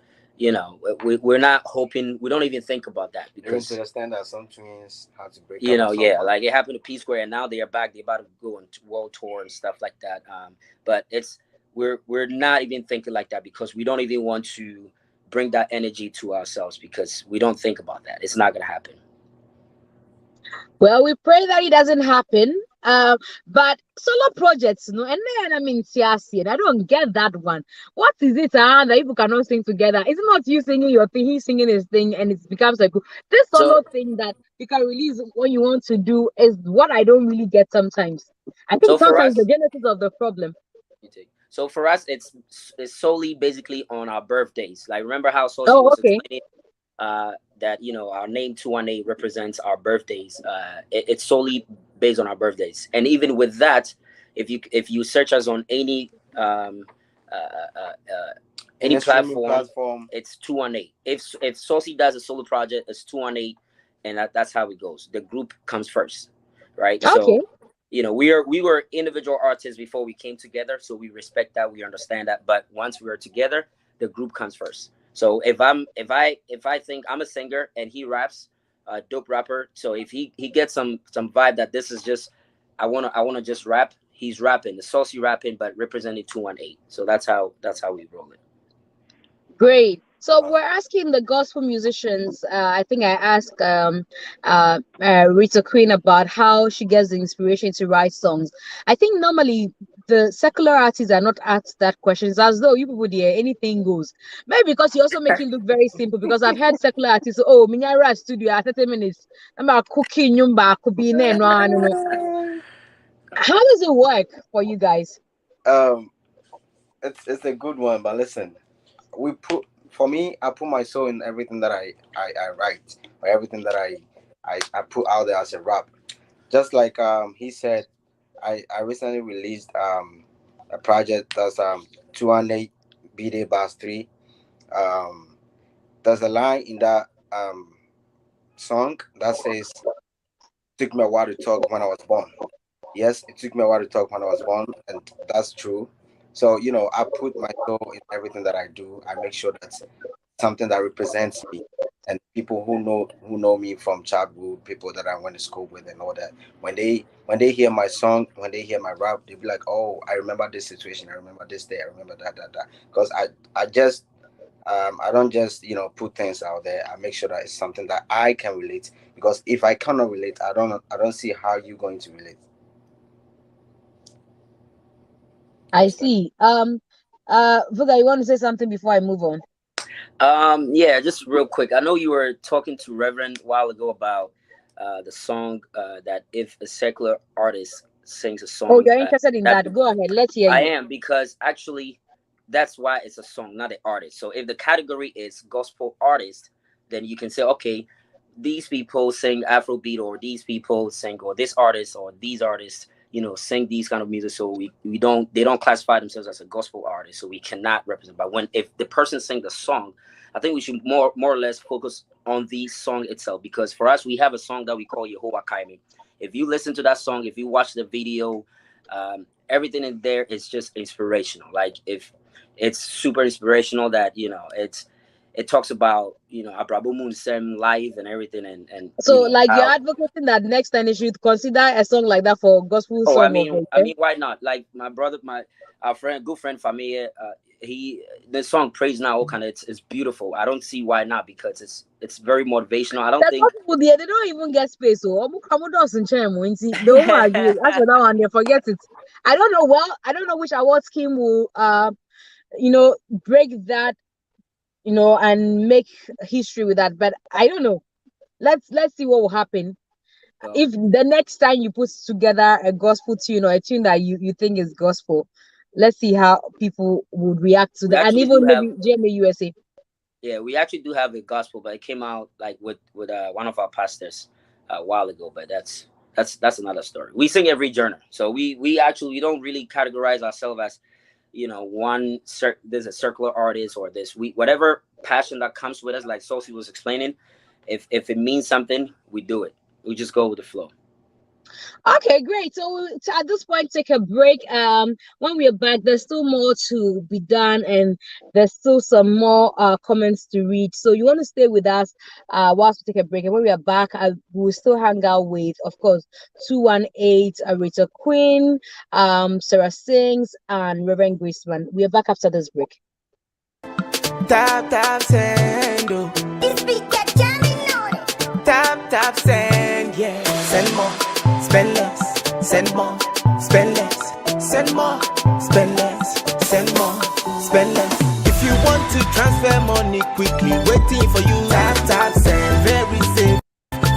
we're not hoping. We don't even think about that Even because to understand that some twins had to break up. yeah, like it happened to P Square, and now they are back. They're about to go on world tour and stuff like that. But we're not even thinking like that because we don't even want to bring that energy to ourselves because we don't think about that. It's not gonna happen. Well, we pray that it doesn't happen. But solo projects, and then Siasi, I don't get that one. What is it that people cannot sing together? Is it not you singing your thing, he singing his thing, and it becomes like this solo thing that you can release when you want to do is what I don't really get sometimes. I think So for sometimes the us, genesis of the problem. it's solely basically on our birthdays. Like remember how Sosi Oh, was okay. explaining that our name 218 represents our birthdays. It's solely based on our birthdays, and even with that, if you search us on any platform, it's 218. If Sosi does a solo project, it's 218, and that's how it goes. The group comes first, right? Okay. So we were individual artists before we came together, so we respect that, we understand that. But once we are together, the group comes first. So if I think I'm a singer and he raps, a dope rapper, so if he gets some vibe that this is just I wanna just rap, he's rapping, the saucy rapping, but representing 218. So that's how we roll it. Great. So we're asking the gospel musicians. I think I asked Rita Queen about how she gets the inspiration to write songs. I think normally the secular artists are not asked that question. It's as though you people there anything goes. Maybe because you also make it look very simple. Because I've heard secular artists, oh, minyara studio at 30 minutes. I'm cooking nyumba could be no. How does it work for you guys? It's a good one, but listen, for me, I put my soul in everything that I write, or everything that I put out there as a rap. Just like he said, I recently released a project that's 218 B-Day Bass 3. There's a line in that song that says, "Took me a while to talk when I was born." Yes, it took me a while to talk when I was born, and that's true. So I put my soul in everything that I do. I make sure that's something that represents me, and people who know me from childhood, people that I went to school with, and all that. When they hear my song, when they hear my rap, they'll be like, "Oh, I remember this situation. I remember this day. I remember that." Because I don't just put things out there. I make sure that it's something that I can relate. Because if I cannot relate, I don't see how you're going to relate. I see. Vuga, you want to say something before I move on? Yeah, just real quick. I know you were talking to Reverend a while ago about the song that if a secular artist sings a Oh, song, you're interested in that. Go ahead. Let's hear I you. am, because actually that's why it's a song, not an artist. So if the category is gospel artist, then you can say, okay, these people sing Afrobeat, or these people sing, or this artist or these artists, sing these kind of music. So we don't they don't classify themselves as a gospel artist, so we cannot represent. But when if the person sing the song, I think we should more or less focus on the song itself, because for us we have a song that we call Yehovah Kaimi. If you listen to that song, if you watch the video, everything in there is just inspirational. Like if it's super inspirational, that it talks about Abraham Munsem life and everything, and So, like, you're how. advocating that next time they should consider a song like that for gospel Oh, I song of mean, the I year. mean, why not? Like my brother, our friend, good friend Famille, the song "Praise Now" kind of it's beautiful. I don't see why not, because it's very motivational. I don't There's some think. people there, they don't even get space. So, doesn't change. They won't agree. As for that one, they forget it. I don't know. Well, I don't know which award scheme will, break that, and make history with that. But I don't know. Let's see what will happen. If the next time you put together a gospel tune, or a tune that you think is gospel, let's see how people would react to We that, and actually do even have. maybe Gma-Usa. Yeah, we actually do have a gospel, but it came out like with one of our pastors a while ago. But that's another story. We sing every genre, so we don't really categorize ourselves as there's a circular artist, or this we whatever passion that comes with us, like Sophie was explaining. If it means something, we do it. We just go with the flow. Okay, great. So at this point, take a break. When we are back, there's still more to be done, and there's still some more comments to read. So you want to stay with us whilst we take a break. And when we are back, we'll still hang out with, of course, 218, Rita Queen, Sarah Sings, and Reverend Graceman. We are back after this break. Tap send, oh. Tap send, yeah. Send more, spend less. Send more, spend less. Send more, spend less. Send more, spend less. If you want to transfer money quickly, waiting for you. Tap send, very safe,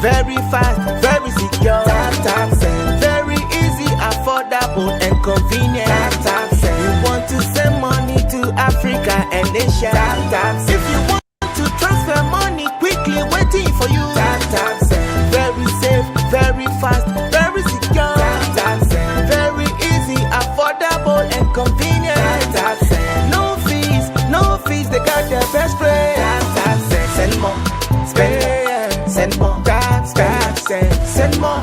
very fast, very secure. Tap send, very easy, affordable and convenient. Tap send. You want to send money to Africa and Asia. Tap send. If you want to transfer money quickly, waiting for you. Tap send, very safe, very fast, very secure. Tap send, very easy, affordable and convenient. Tap send, no fees, they got the best price. Tap send, send more, spend, send more. Tap send more,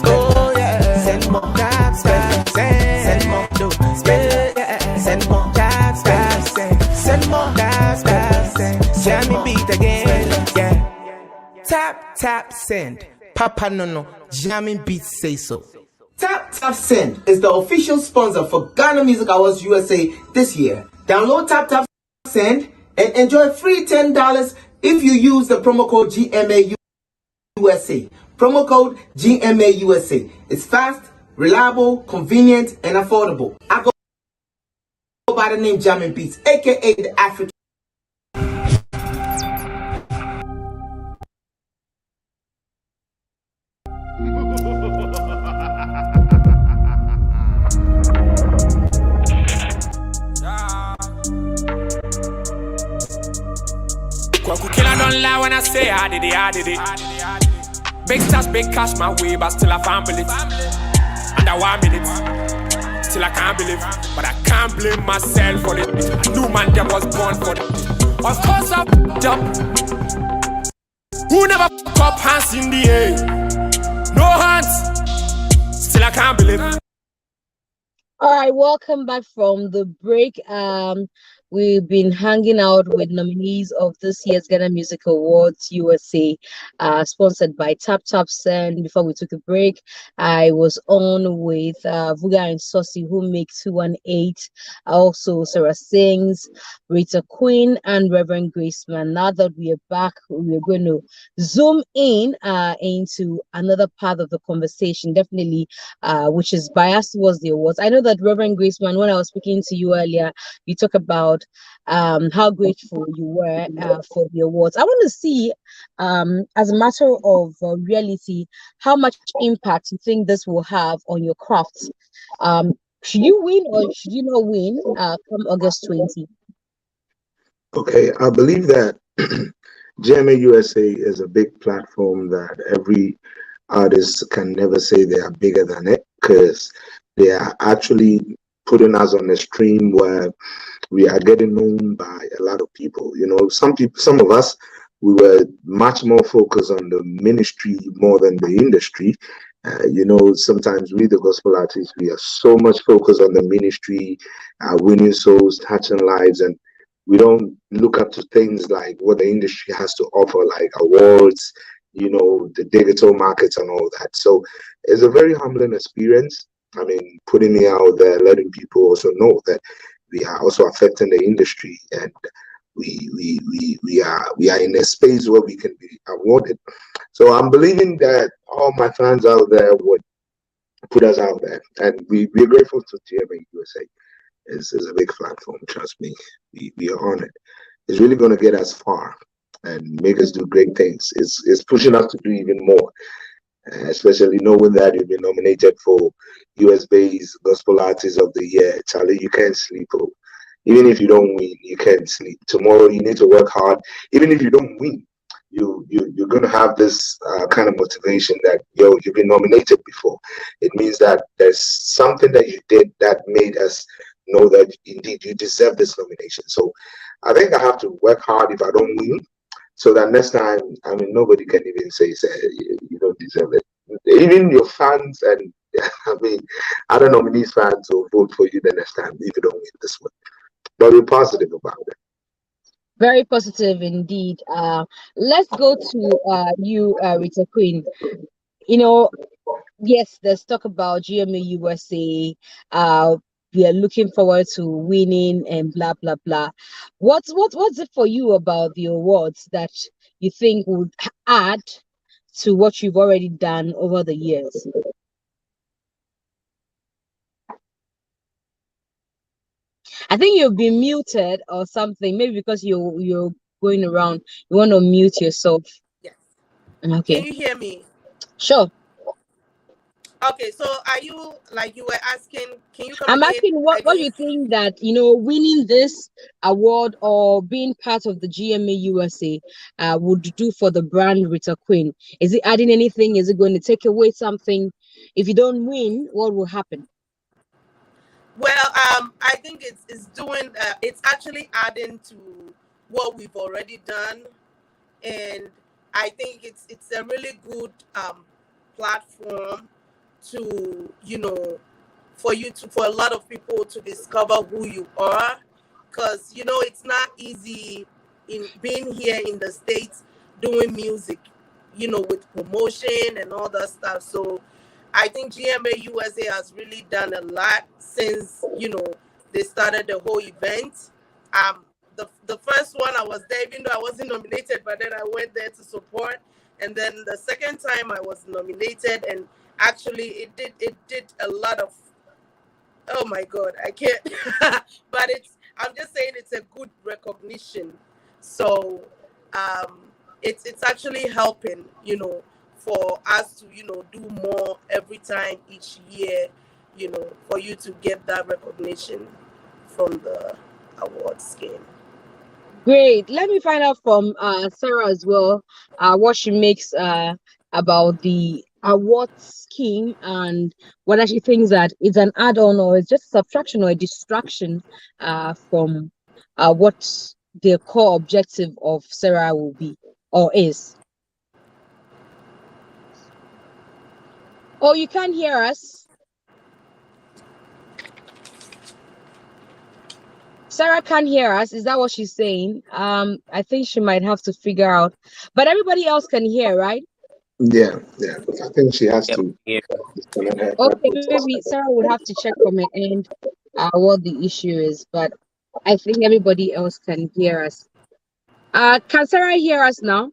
oh yeah, send more. Tap send more, do spend, send more. Tap send more. Tap send, jam me beat again, yeah. Tap send, Papa no, jamming beats say so. Tap Send is the official sponsor for Ghana Music Awards USA this year. Download Tap Send and enjoy free $10 if you use the promo code GMA-USA. Promo code GMA-USA. It's fast, reliable, convenient, and affordable. I go by the name Jamming Beats, aka the African. I don't lie when I say I did it. Big stars, big cash my way, but still I can't believe. Under 1 minute, still I can't believe. But I can't blame myself for it. I knew man that was born for it. Of course I f***ed up. Who never f***ed up, hands in the air? No hands, still I can't believe. All right, welcome back from the break. We've been hanging out with nominees of this year's Ghana Music Awards USA, sponsored by Tap Send. Before we took a break, I was on with Vuga and Saucy, who make 218. Also, Sarah Sings, Rita Queen, and Reverend Graceman. Now that we are back, we're going to zoom in into another part of the conversation, definitely, which is biased towards the awards. I know that Reverend Graceman, when I was speaking to you earlier, you talk about how grateful you were for the awards. I want to see, as a matter of reality, how much impact you think this will have on your craft. Should you win or should you not win? Come August 20. Okay, I believe that GMA USA is a big platform that every artist can never say they are bigger than it, because they are actually putting us on a stream where we are getting known by a lot of people. You know, some of us, we were much more focused on the ministry more than the industry. You know, sometimes we, the gospel artists, we are so much focused on the ministry, winning souls, touching lives, and we don't look up to things like what the industry has to offer, like awards, you know, the digital markets and all that. So it's a very humbling experience. I mean, putting me out there, letting people also know that we are also affecting the industry, and we are in a space where we can be awarded. So I'm believing that all my fans out there would put us out there, and we're grateful to GMA USA. It's a big platform, trust me. We are on it. It's really going to get us far and make us do great things. It's pushing us to do even more, especially knowing that you've been nominated for US based Gospel Artist of the Year. Charlie, you can't sleep. Oh. Even if you don't win, you can't sleep. Tomorrow, you need to work hard. Even if you don't win, you're going to have this kind of motivation that, yo, you've been nominated before. It means that there's something that you did that made us know that indeed you deserve this nomination. So I think I have to work hard if I don't win, so that next time, I mean, nobody can even say you don't deserve it. Even your fans and I mean, other nominees fans will vote for you the next time if you don't win this one. But be positive about it. Very positive indeed. Let's go to you, Rita Queen. You know, yes, there's talk about GMA USA. We are looking forward to winning and blah blah blah. What's it for you about the awards that you think would add to what you've already done over the years? I think you've been muted or something, maybe because you're going around. You want to mute yourself. Yes. Okay. Can you hear me? Sure. Okay, so are you, like you were asking, can you come I'm again? asking what you think that, you know, winning this award or being part of the GMA USA would do for the brand Rita Queen. Is it adding anything? Is it going to take away something? If you don't win, what will happen? Well, I think it's doing, it's actually adding to what we've already done, and I think it's a really good platform to, you know, for a lot of people to discover who you are, because you know it's not easy in being here in the States doing music, you know, with promotion and all that stuff. So I think GMA USA has really done a lot since, you know, they started the whole event. The first one I was there, even though I wasn't nominated, but then I went there to support. And then the second time I was nominated, and actually it did a lot of, oh my god, I can't but I'm just saying it's a good recognition. So it's actually helping, you know, for us to, you know, do more every time each year, you know, for you to get that recognition from the award scheme. Great. Let me find out from Sarah as well what she makes about the award scheme and whether she thinks that it's an add-on or it's just a subtraction or a distraction from what the core objective of Sarah will be or is. Oh, you can't hear us? Sarah can't hear us. Is that what she's saying? I think she might have to figure out. But everybody else can hear, right? Yeah. I think she has to. Okay, maybe Sarah would have to check from her end what the issue is, but I think everybody else can hear us. Can Sarah hear us now?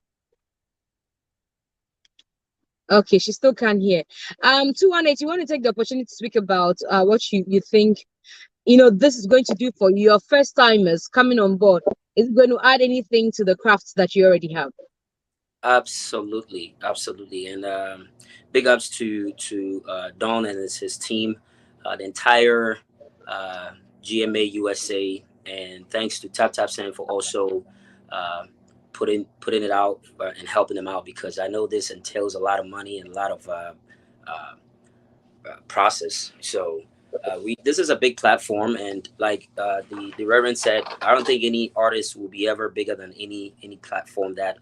Okay, she still can't hear. 218, you want to take the opportunity to speak about what you think, you know, this is going to do for your first timers coming on board. Is it going to add anything to the crafts that you already have? Absolutely, and big ups to Don and his team, the entire Gma-Usa, and thanks to Tap Tap Send for also putting it out and helping them out, because I know this entails a lot of money and a lot of process. So this is a big platform, and like the Reverend said, I don't think any artist will be ever bigger than any platform that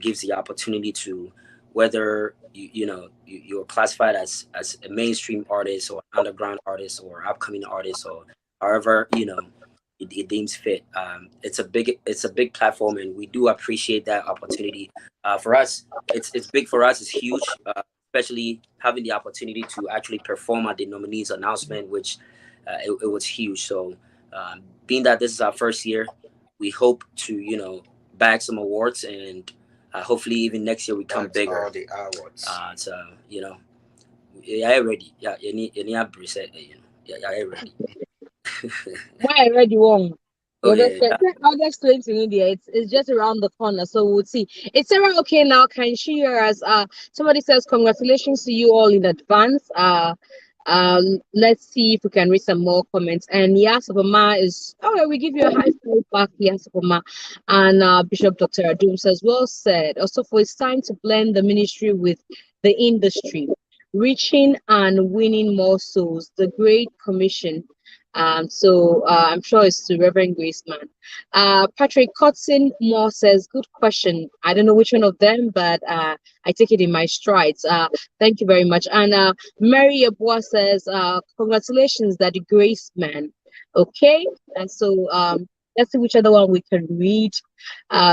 gives the opportunity to, whether you're classified as a mainstream artist or underground artist or upcoming artist, or however it deems fit. It's a big platform, and we do appreciate that opportunity. For us, it's big. For us, it's huge. Especially having the opportunity to actually perform at the nominees announcement, which it was huge. So being that this is our first year, we hope to bag some awards, and hopefully even next year we come bigger. All the awards. So yeah, ready. Yeah, you need preset. Yeah, ready. Why already wrong? Oh yeah, August 20 there. It's just around the corner, so we'll see. It's Sarah okay now? Can she hear us? Somebody says congratulations to you all in advance. Let's see if we can read some more comments. And Yasopama is we give you a high five back, Yasopama. And Bishop Dr. Adum says, well said. Also, for it's time to blend the ministry with the industry, reaching and winning more souls. The Great Commission. So I'm sure it's to Reverend Graceman. Patrick Cotson Moore says, good question. I don't know which one of them, but I take it in my strides. Thank you very much. And Mary Abua says, congratulations, Daddy Graceman. Okay. And so let's see which other one we can read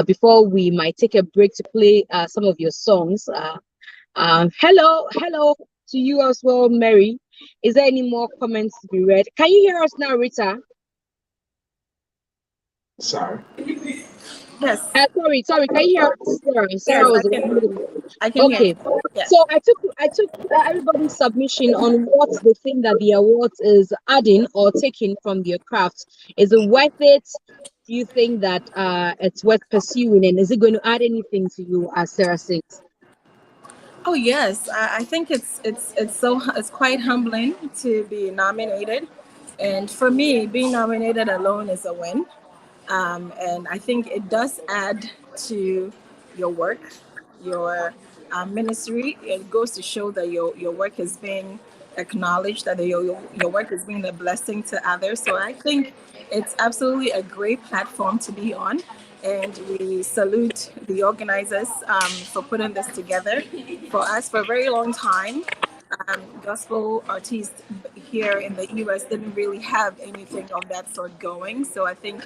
before we might take a break to play some of your songs. Hello to you as well, Mary. Is there any more comments to be read? Can you hear us now, Rita? Sorry. Yes. Sorry. Can you hear us? Sarah was. I can okay. Hear you. Yes. So I took everybody's submission on what they think that the award is adding or taking from their craft. Is it worth it? Do you think that it's worth pursuing, and is it going to add anything to you, as Sarah says? Oh yes, I think it's quite humbling to be nominated, and for me, being nominated alone is a win. And I think it does add to your work, your ministry. It goes to show that your work is being acknowledged, that your work is being a blessing to others. So I think it's absolutely a great platform to be on. And we salute the organizers for putting this together for us for a very long time. Gospel artists here in the US didn't really have anything of that sort going. So I think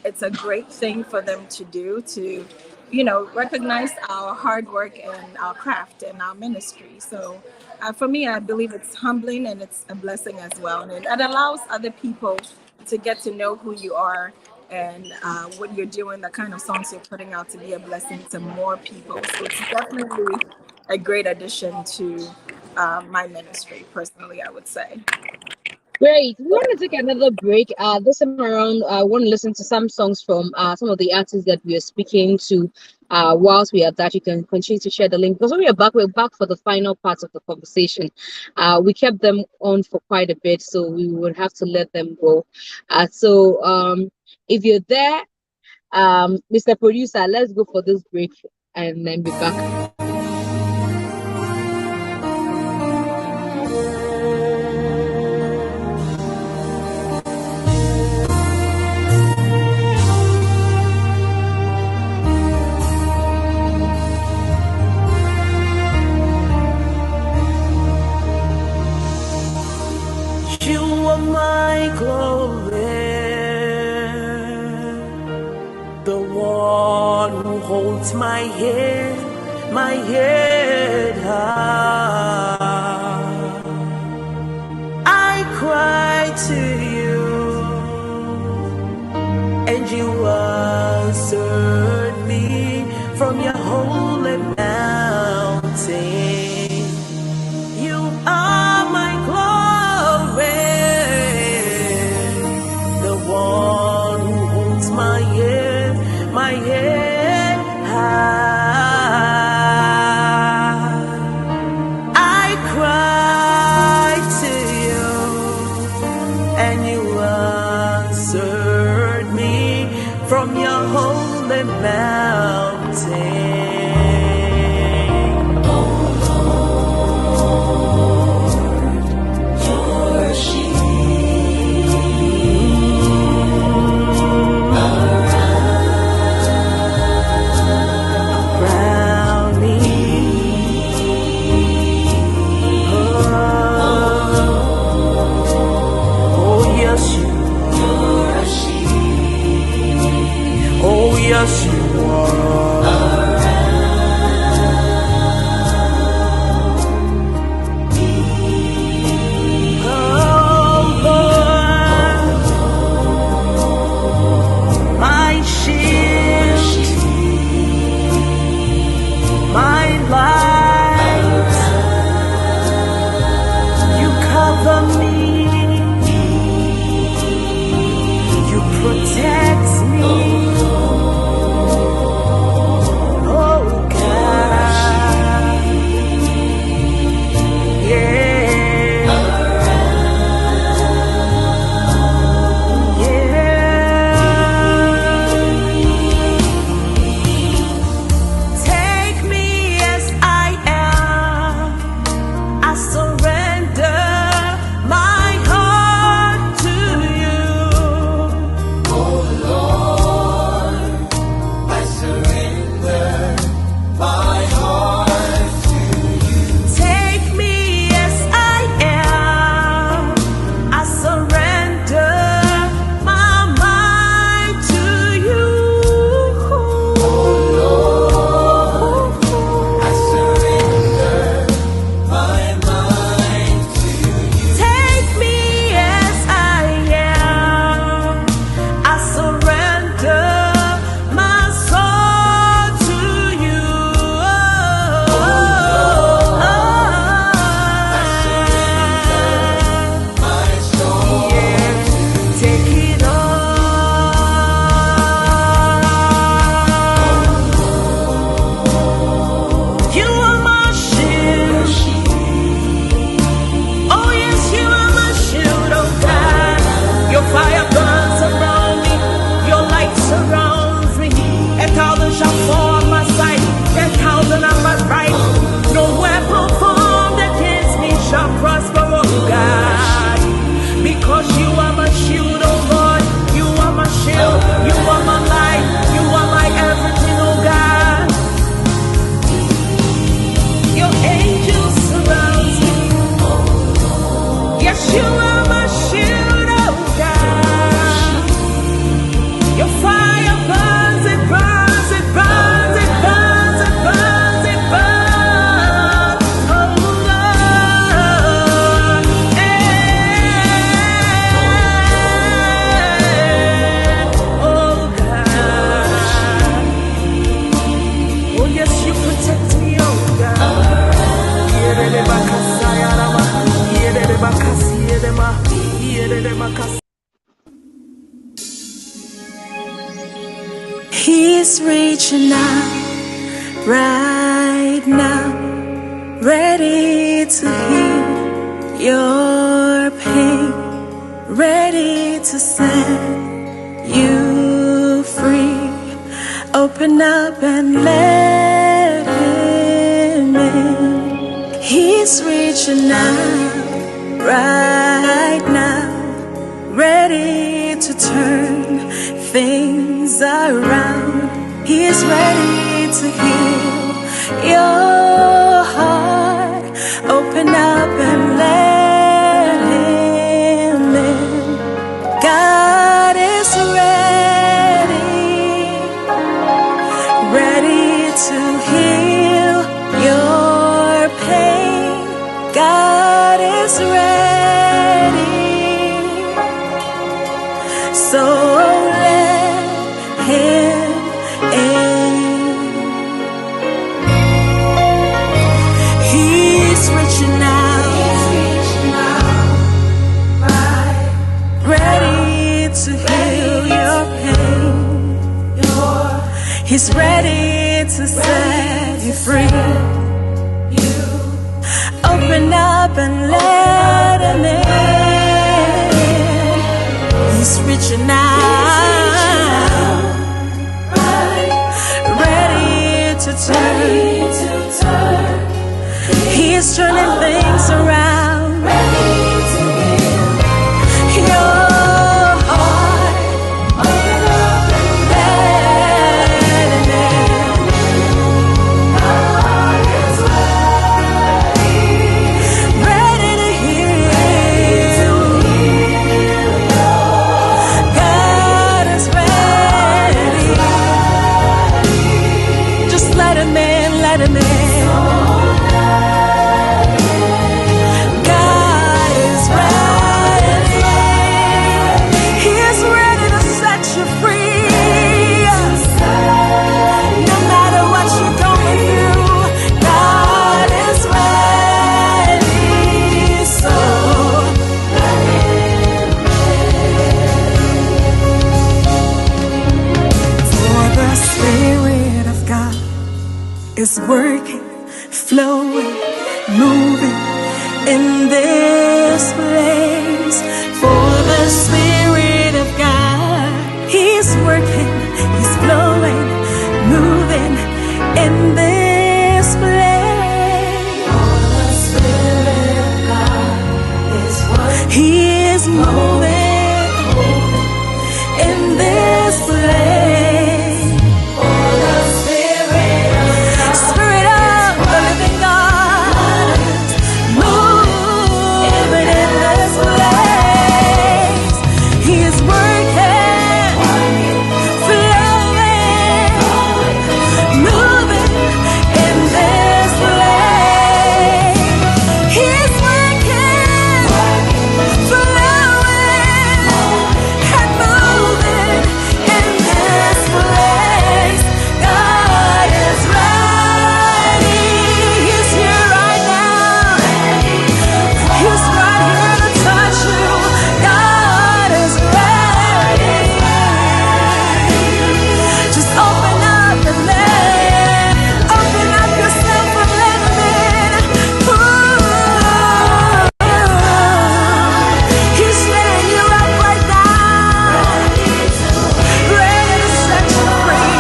it's a great thing for them to do to, recognize our hard work and our craft and our ministry. So for me, I believe it's humbling and it's a blessing as well. And it allows other people to get to know who you are and what you're doing, the kind of songs you're putting out, to be a blessing to more people. So it's definitely a great addition to my ministry, personally, I would say. Great. We want to take another break. This time around, I want to listen to some songs from some of the artists that we are speaking to. Whilst we are that, you can continue to share the link, because when we're back for the final part of the conversation. We kept them on for quite a bit, so we would have to let them go. So if you're there, Mr. Producer, let's go for this break and then be back. You are my glory, the one who holds my head high. I cry to you, and you answered me from your holy mountain. You are my glory, the one who holds my head high. light. You cover me. You protect me. Oh God. Yeah. Take me as I am. I surrender my heart to you. Oh Lord, I surrender my heart to you. Take me as I am. I surrender my mind to you. Oh Lord, I surrender my mind to you. Take me as I am. I surrender my soul to you. Oh Lord, I surrender my soul. Yeah, take it all. You are my shield. Oh yes, you are my shield, oh God. Your fire burns around me. Your light surrounds me. 1,000 shall fall on my side, 10,000 on my right. No weapon formed against me shall prosper, oh God. Because you are my shield, oh Lord. You are my shield. You are my light. You are my everything, oh God. Your angels surround me. Yes, you are my shield, oh God. Your fire burns, it burns, it burns, it burns, it burns, it burns. Oh Lord, oh God. Oh yes, you protect me, oh God. He's reaching out right now, ready to heal your pain, ready to set you free. Open up and let him in. He's reaching out right now, ready to turn things around. He's ready to heal your heart. Open up and let him in. God is ready to heal your pain. God is ready. So let him in. He's reaching out, ready to heal your pain. He's ready to set you free. Open up and let him in. He's reaching out, ready to turn. He's turning things around. Ready to heal your heart. Open up and let him in. God is ready to heal. God working, flowing, moving in this place. For the Spirit of God, He's working, He's flowing, moving in this place. For the Spirit of God is working, He is moving in this place. For the Spirit of God, Spirit of the living God, moving in this place. He is working, flowing, moving in this place. He is working, flowing, and moving in this place. God is ready. He's here right now. He's right here to touch you. God is ready. Just open up and open up yourself and let Him in. Ooh. He's letting you up right now. Ready to set you free.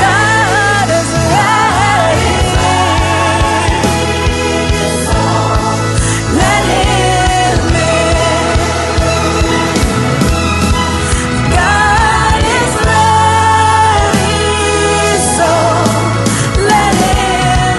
God is ready. Let Him in. God is ready, so let Him in.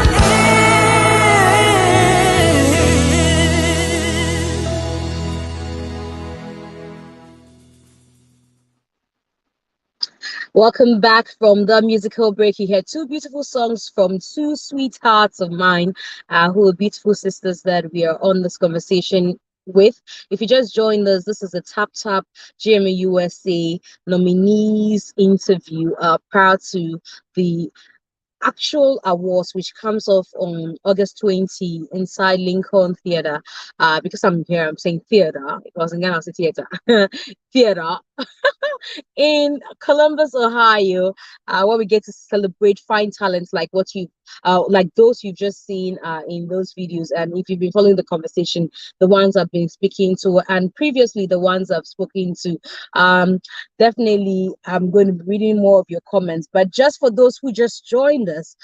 Welcome back from the musical break. You heard two beautiful songs from two sweethearts of mine, who are beautiful sisters that we are on this conversation with. If you just joined us, this is a Tap Tap GMA-USA nominees interview prior to the actual awards, which comes off on August 20 inside Lincoln Theatre. Because I'm here, I'm saying theater. It wasn't gonna say theater. Theater in Columbus, Ohio, where we get to celebrate fine talents like what you, like those you've just seen in those videos. And if you've been following the conversation, the ones I've been speaking to, and previously the ones I've spoken to, definitely I'm going to be reading more of your comments. But just for those who just joined us,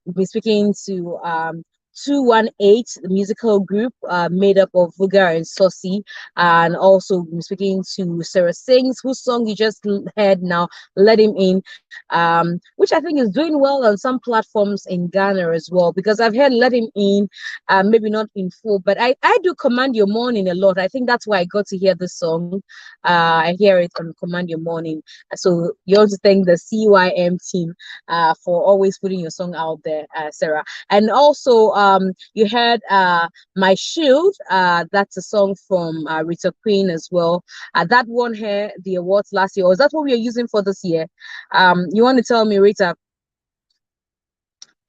we've been speaking to 218, the musical group made up of Vulgar and Saucy, and also we're speaking to Sarah Sings, whose song you just heard now, Let Him In, which I think is doing well on some platforms in Ghana as well, because I've heard Let Him In, maybe not in full, but I do Command Your Morning a lot. I think that's why I got to hear this song. I hear it on Command Your Morning. So you also thank the CYM team for always putting your song out there, Sarah. And also you heard My Shield, that's a song from Rita Queen as well. That won her the awards last year. Or is that what we are using for this year? You want to tell me, Rita?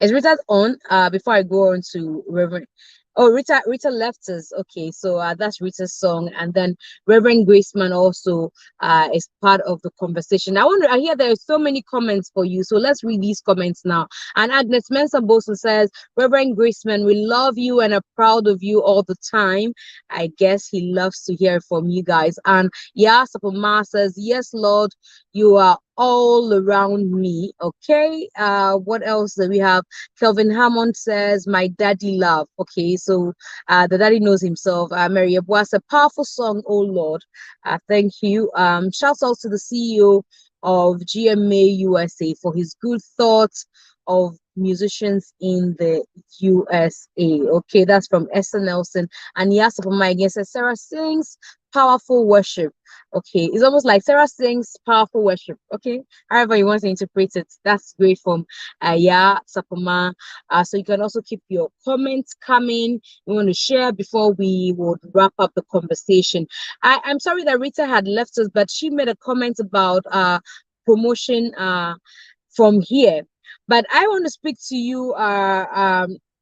Is Rita on? Before I go on to Reverend. Oh, Rita left us. Okay, so that's Rita's song, and then Reverend Graceman also is part of the conversation. I hear there are so many comments for you, so let's read these comments now. And Agnes Mensah Boson says, Reverend Graceman, we love you and are proud of you all the time. I guess he loves to hear from you guys. And Sapoma says, yes, Lord, you are all around me. Okay, what else do we have? Kelvin Hammond says, my daddy love. Okay, so the daddy knows himself. Mary Abuasa, powerful song, oh Lord. Thank you. Shouts out to the CEO of GMA-USA for his good thoughts of musicians in the USA. Okay, that's from Esther Nelson. And Yasapama again says, Sarah Sings powerful worship. Okay, it's almost like Sarah Sings powerful worship. Okay, however you want to interpret it, that's great from Sapama. So you can also keep your comments coming. You want to share before we would wrap up the conversation. I'm sorry that Rita had left us, but she made a comment about promotion from here. But I want to speak to you,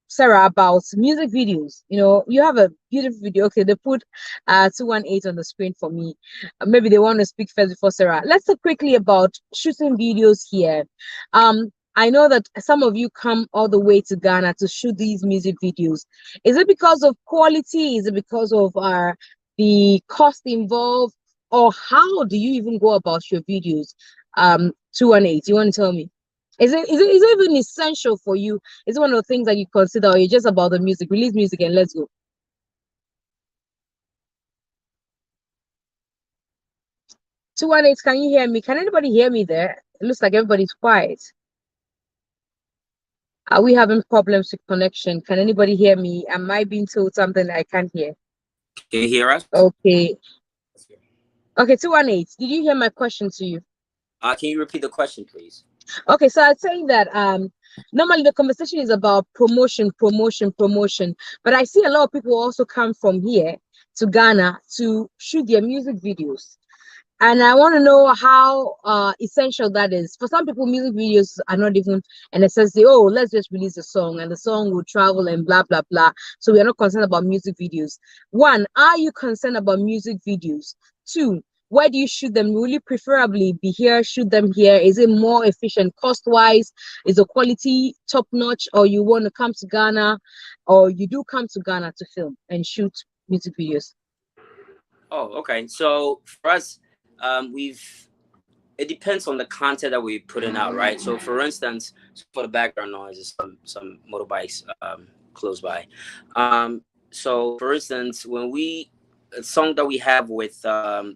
Sarah, about music videos. You know, you have a beautiful video. Okay, they put 218 on the screen for me. Maybe they want to speak first before Sarah. Let's talk quickly about shooting videos here. I know that some of you come all the way to Ghana to shoot these music videos. Is it because of quality? Is it because of the cost involved? Or how do you even go about your videos? 218, you want to tell me? Is it even essential for you? Is it one of the things that you consider, or you're just about the music, release music and let's go? 218, can you hear me? Can anybody hear me there? It looks like everybody's quiet. Are we having problems with connection? Can anybody hear me? Am I being told something I can't hear? Can you hear us? Okay. Okay, 218, did you hear my question to you? Can you repeat the question, please? Okay, so I was saying that normally the conversation is about promotion, but I see a lot of people also come from here to Ghana to shoot their music videos. And I want to know how essential that is. For some people, music videos are not even a necessity. Oh, let's just release a song and the song will travel and blah, blah, blah. So we are not concerned about music videos. One, are you concerned about music videos? Two, where do you shoot them? Will you preferably be here, shoot them here? Is it more efficient cost-wise? Is the quality top-notch? Or you want to come to Ghana, or you do come to Ghana to film and shoot music videos? Oh, okay. So for us, it depends on the content that we're putting out, right? So for instance, for the background noise is some motorbikes close by. So for instance, when a song that we have with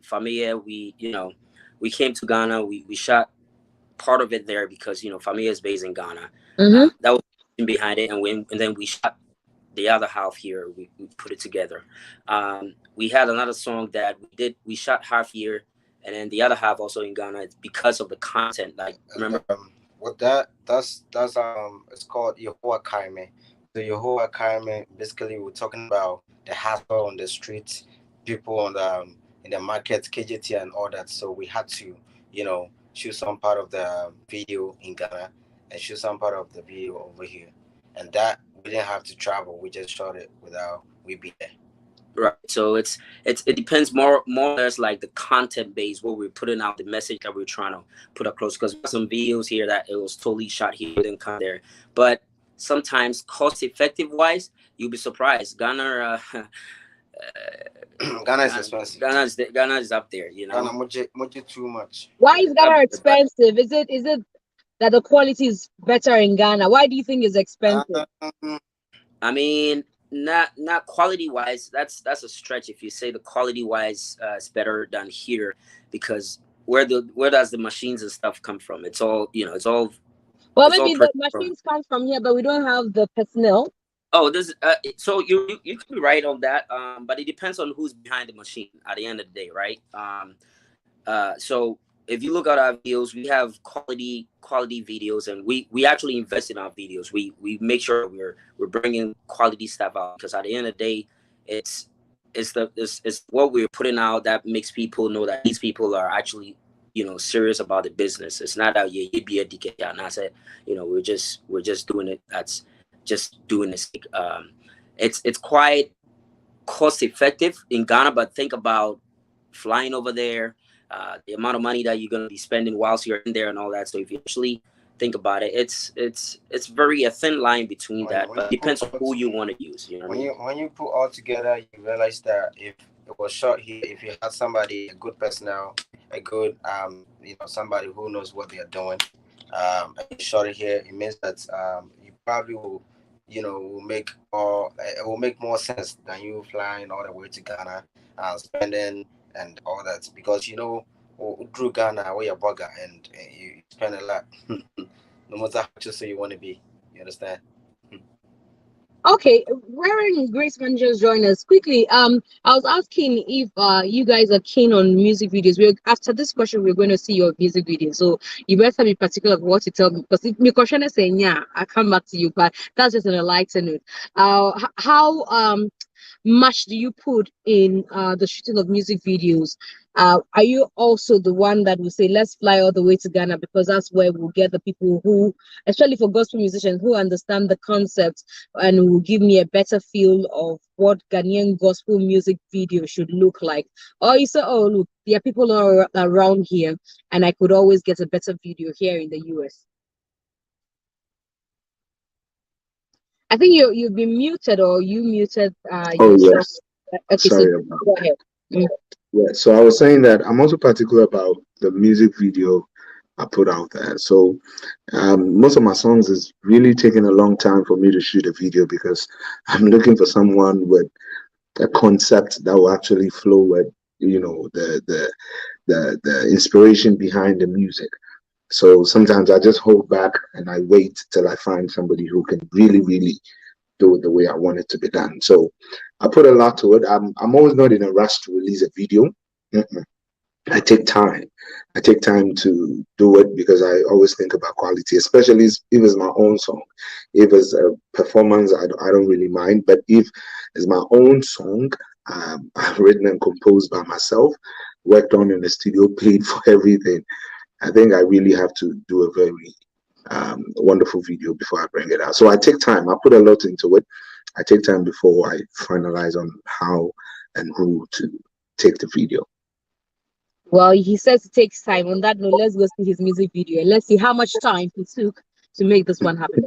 Familia, we came to Ghana, we shot part of it there because Familia is based in Ghana. That was behind it, and then we shot the other half here. We put it together. We had another song that we shot half here, and then the other half also in Ghana. It's because of the content. Like, remember, With that's it's called Yehovah Kaime. So Yehovah Kaime, basically we're talking about the hassle on the streets, people on the in the market, KJT and all that. So we had to, shoot some part of the video in Ghana and shoot some part of the video over here. And that we didn't have to travel. We just shot it without we be there. right? So it depends more or less like the content base, what we're putting out, the message that we're trying to put across. Because some videos here that it was totally shot here, didn't come there. But sometimes cost effective wise, you'll be surprised. Ghana Ghana is expensive. Ghana is up there, Ghana much too much. Why is Ghana expensive? Is it that the quality is better in Ghana? Why do you think it's expensive? I mean, not quality wise. That's a stretch if you say the quality wise is better than here, because where does the machines and stuff come from? It's all it's all. Well, maybe the machines come from here, but we don't have the personnel. Oh, so you could be right on that. But it depends on who's behind the machine at the end of the day, right? So if you look at our videos, we have quality videos, and we actually invest in our videos. We make sure we're bringing quality stuff out, because at the end of the day, it's what we're putting out that makes people know that these people are actually serious about the business. It's not that you be a DK and I said we're just doing it. That's just doing this. It's quite cost effective in Ghana, but think about flying over there, the amount of money that you're going to be spending whilst you're in there and all that. So if you actually think about it, it's very a thin line between that, but it depends on who you want to use. When you put all together, you realize that if it was shot here, if you had somebody, a good personnel, a good somebody who knows what they are doing, and you shot it here, it means that you probably will it will make more sense than you flying all the way to Ghana and spending and all that, because through Ghana where you're bugger and you spend a lot no matter how just so you want to be, you understand. Okay, Reverend Grace Man just joined us quickly. I was asking if you guys are keen on music videos. After this question, we're going to see your music video, so you better be particular of what you tell me, because if my question is saying yeah, I come back to you, but that's just on a lighter note. How much do you put in the shooting of music videos? Are you also the one that will say let's fly all the way to Ghana, because that's where we'll get the people who, especially for gospel musicians, who understand the concept and will give me a better feel of what Ghanaian gospel music video should look like? Or you say, oh look, there are people around here and I could always get a better video here in the US? I think you've been muted, or you muted Oh yourself. yes, Okay, so sorry about go ahead. Mm. yeah. So I was saying that I'm also particular about the music video I put out there. So most of my songs is really taking a long time for me to shoot a video because I'm looking for someone with a concept that will actually flow with the inspiration behind the music. So sometimes I just hold back and I wait till I find somebody who can really do it the way I want it to be done. So I put a lot to it. I'm always not in a rush to release a video. Mm-mm. I take time. I take time to do it because I always think about quality, especially if it's my own song. If it's a performance, I don't really mind. But if it's my own song, I've written and composed by myself, worked on in the studio, paid for everything, I think I really have to do a very wonderful video before I bring it out. So I take time. I put a lot into it. I take time before I finalize on how and who to take the video. Well, he says it takes time. On that note, let's go see his music video and let's see how much time he took to make this one happen.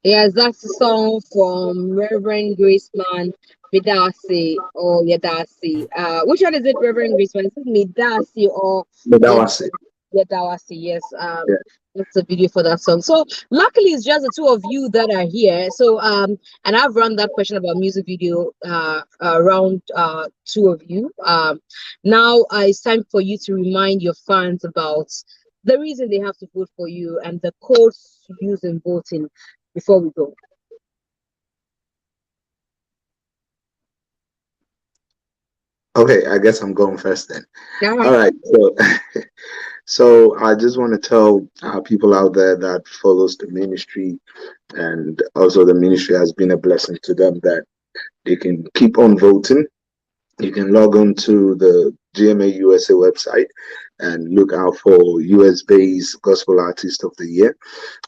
Yes, that's a song from Reverend Graceman Midasi or Yadasi. Which one is it, Reverend Graceman? Is it Midasi or Medawase. Yadawasi? Yes. Yeah. That's the video for that song. So luckily it's just the two of you that are here. So and I've run that question about music video around two of you. Now it's time for you to remind your fans about the reason they have to vote for you and the codes to use in voting before we go. Okay, I guess I'm going first then. All All right. So, so I just want to tell people out there that follows the ministry, and also the ministry has been a blessing to them, that they can keep on voting. You can log on to the Gma-Usa website and look out for US-based Gospel Artist of the Year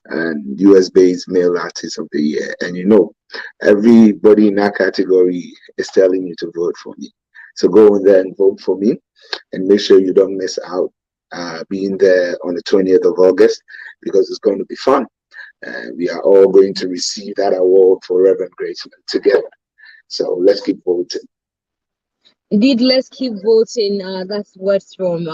and US-based Male Artist of the Year. And you know, everybody in that category is telling you to vote for me. So go in there and vote for me, and make sure you don't miss out being there on the 20th of August, because it's going to be fun. And we are all going to receive that award for Reverend Graceman together. So let's keep voting. Indeed, let's keep voting. That's words from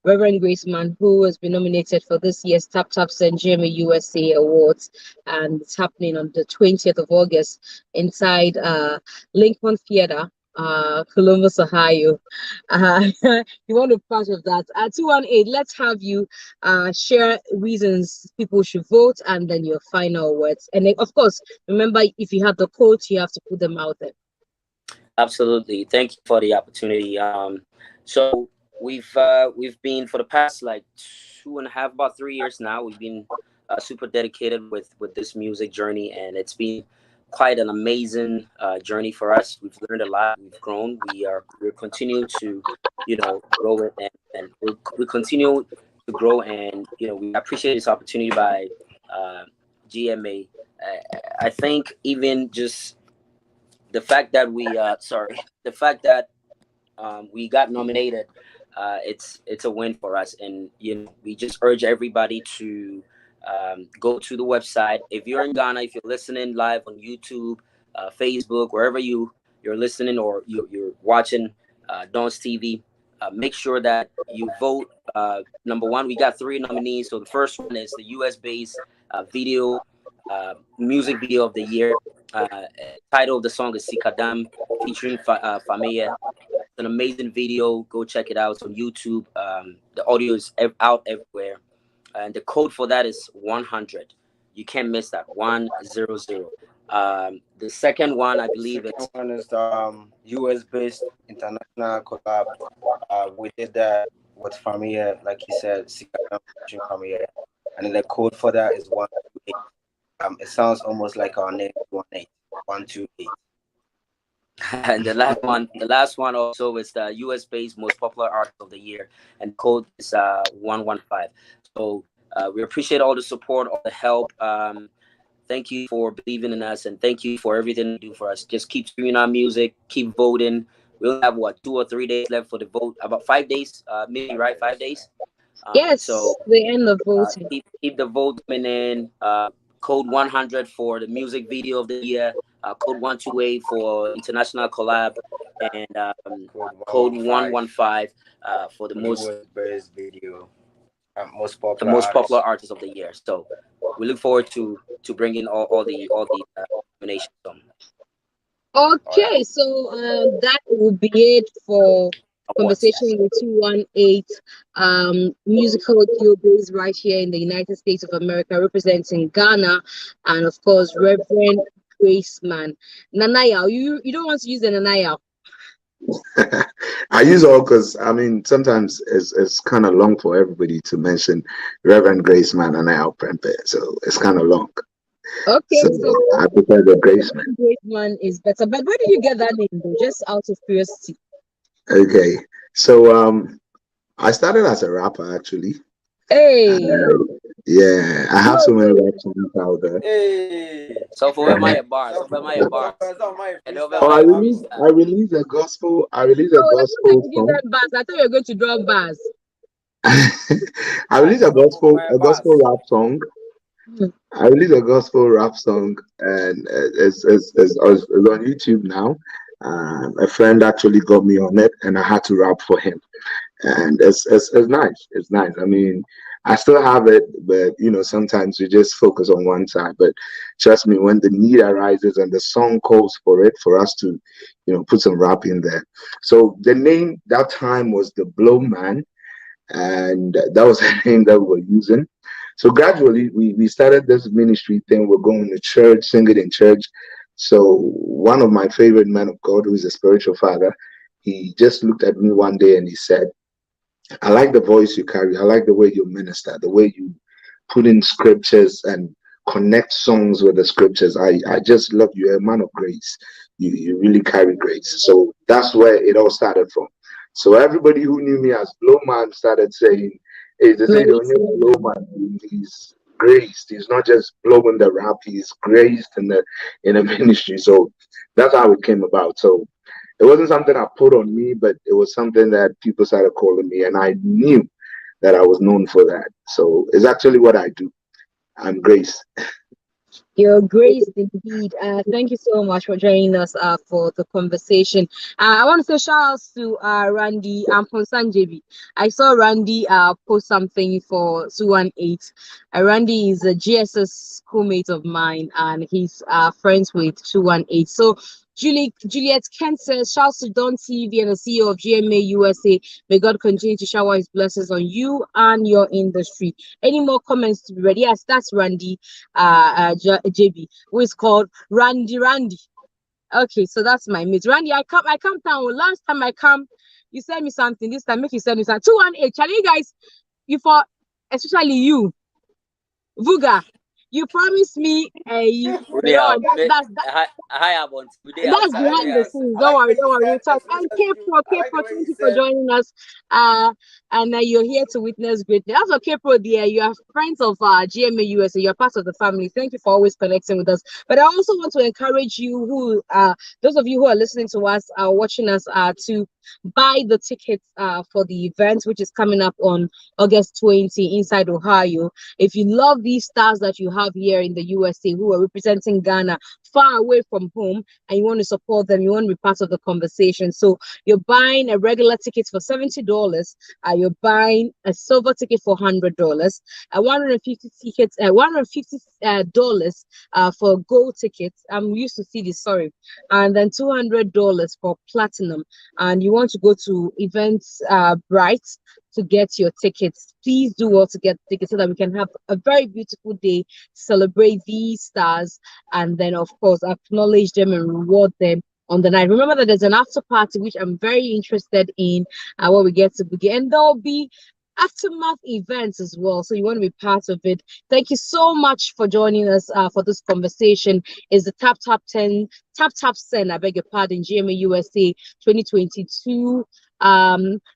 Reverend Graceman, who has been nominated for this year's Tap Tap Send Gma-Usa Awards, and it's happening on the 20th of August inside Lincoln Theatre, Columbus, Ohio. You want to be part of that? 218, let's have you share reasons people should vote and then your final words. And then, of course, remember, if you have the quotes, you have to put them out there. Absolutely. Thank you for the opportunity. So we've been, for the past like 2.5, about 3 years now, we've been super dedicated with this music journey, and it's been quite an amazing journey for us. We've learned a lot. We've grown. We're continuing to, grow it, and we continue to grow. And we appreciate this opportunity by GMA. I think even just the fact that we got nominated, it's a win for us. And we just urge everybody to go to the website. If you're in Ghana, if you're listening live on YouTube, Facebook, wherever you're listening, or you're watching Don's TV, make sure that you vote. Number one, we got 3 nominees. So the first one is the US-based video music video of the year. Title of the song is Sikadam, featuring Famia. It's an amazing video. Go check it out. It's on YouTube. The audio is out everywhere. And the code for that is 100. You can't miss that. 100. The second one, I believe it's one is the US-based international collab. We did that with Famia, like he said, Sikadam featuring Famia. And then the code for that is 128. It sounds almost like our name, 128. And the last one also is the US-based most popular artist of the year, and code is 115. So we appreciate all the support, all the help. Thank you for believing in us, and thank you for everything you do for us. Just keep streaming our music, keep voting. We only have 2 or 3 days left for the vote. About 5 days, maybe, right? 5 days. Yes. So the end of voting. Keep the vote coming in. Code 100 for the music video of the year. Code 128 for international collab, and code 115 for the most video, most popular artist of the year. So we look forward to bringing all the nominations on. Okay, so that will be it for conversation with 218 musical duo based right here in the United States of America, representing Ghana, and of course Reverend Graceman. Nanaya, you don't want to use the Nanaya? I use all because sometimes it's kind of long for everybody to mention Reverend Graceman and Al Prempe, so it's kind of long. Okay, so I prefer the Graceman. Graceman is better, but where did you get that name though? Just out of curiosity. Okay, so I started as a rapper actually. Hey. Yeah, I have so many rap songs out there. Hey. So for my bars. I released a gospel. I released a gospel song. Bars. I thought you were going to drop bars. I released a gospel rap song. I released a gospel rap song, and it's on YouTube now. A friend actually got me on it, and I had to rap for him, and it's nice. It's nice. I still have it, but sometimes we just focus on one side. But trust me, when the need arises and the song calls for it, for us to, put some rap in there. So the name that time was the Blow Man, and that was the name that we were using. So gradually, we started this ministry thing. We're going to church, singing in church. So one of my favorite men of God, who is a spiritual father, he just looked at me one day and he said, I like the voice you carry. I like the way you minister, the way you put in scriptures and connect songs with the scriptures. I just love you. You're a man of grace. You really carry grace. So that's where it all started from. So everybody who knew me as Blow Man started saying, hey, they say Blow Man, he's graced. He's not just blowing the rap, he's graced in the ministry. So that's how it came about. So it wasn't something I put on me, but it was something that people started calling me, and I knew that I was known for that. So it's actually what I do. I'm Grace. You're graced indeed. Thank you so much for joining us for the conversation. I want to say shout outs to Randy and JB. I saw Randy post something for 218. Randy is a GSS schoolmate of mine, and he's friends with 218. So Juliet Kent says, shouts to Don TV and the CEO of Gma-Usa. May God continue to shower his blessings on you and your industry. Any more comments to be ready? Yes, that's Randy JB, who is called Randy. Okay, so that's my mate. Randy, I come down. Last time I come, you sent me something. This time, make you send me something. 218. Charlie, you guys, especially you, Vuga. You promised me that's behind the scenes. Don't worry. We'll talk. And K-Pro, thank you for joining us. And you're here to witness greatness. Also, K-Pro, dear, you are friends of Gma-Usa. You're part of the family. Thank you for always connecting with us. But I also want to encourage you, those of you who are listening to us, watching us, to buy the tickets for the event, which is coming up on August 20 inside Ohio. If you love these stars that you have here in the USA who are representing Ghana far away from home, and you want to support them, you want to be part of the conversation. So you're buying a regular ticket for $70. You're buying a silver ticket for $100. $150 tickets, $150 for gold tickets. I'm used to see this, sorry, and then $200 for platinum. And you want to go to Events Bright to get your tickets. Please do well to get tickets so that we can have a very beautiful day, celebrate these stars, and then of course acknowledge them and reward them on the night. Remember that there's an after party which I'm very interested in, where we get to begin, and there'll be aftermath events as well, so you want to be part of it. Thank you so much for joining us for this conversation. Is the Tap Send, I beg your pardon, Gma-Usa 2022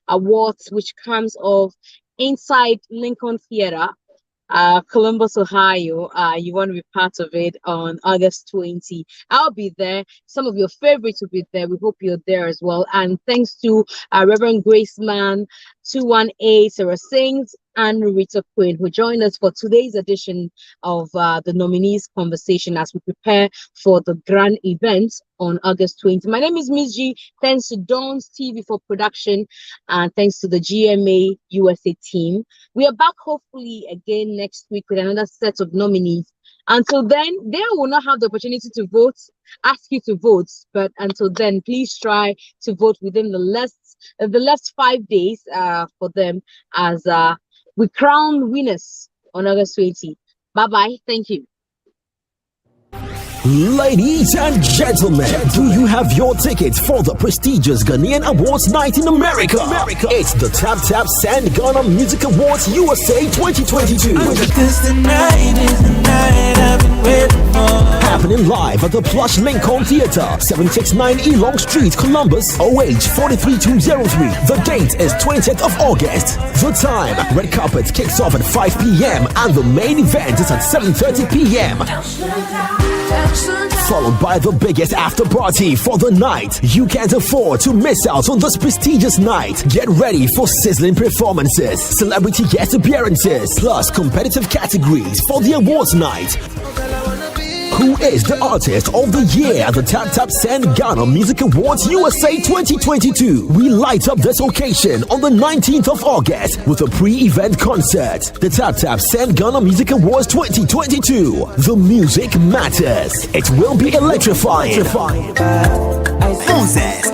awards, which comes off inside Lincoln Theater, Columbus, Ohio. You want to be part of it on August 20. I'll be there. Some of your favorites will be there. We hope you're there as well. And thanks to Reverend Graceman, 218, Sarah Sings, and Rita Quinn, who joined us for today's edition of the Nominees Conversation as we prepare for the grand event on August 20. My name is Miss G. Thanks to Dawn's TV for production, and thanks to the Gma-Usa team. We are back hopefully again next week with another set of nominees. Until then, they will not have the opportunity to vote, ask you to vote. But until then, please try to vote within the last 5 days for them as we crown winners on August 20. Bye-bye. Thank you. Ladies and gentlemen, do you have your tickets for the prestigious Ghanaian Awards Night in America? It's the Tap Send Ghana Music Awards USA 2022. Happening live at the Plush Lincoln Theater, 769 Elong Street, Columbus, OH 43203. The date is 20th of August. The time, red carpet kicks off at 5 p.m. and the main event is at 7:30 p.m. Followed by the biggest after party for the night. You can't afford to miss out on this prestigious night. Get ready for sizzling performances, celebrity guest appearances, plus competitive categories for the awards night. Who is the artist of the year at the Tap Tap Send Ghana Music Awards USA 2022? We light up this occasion on the 19th of August with a pre-event concert. The Tap Tap Send Ghana Music Awards 2022. The music matters. It will be electrifying. Moses.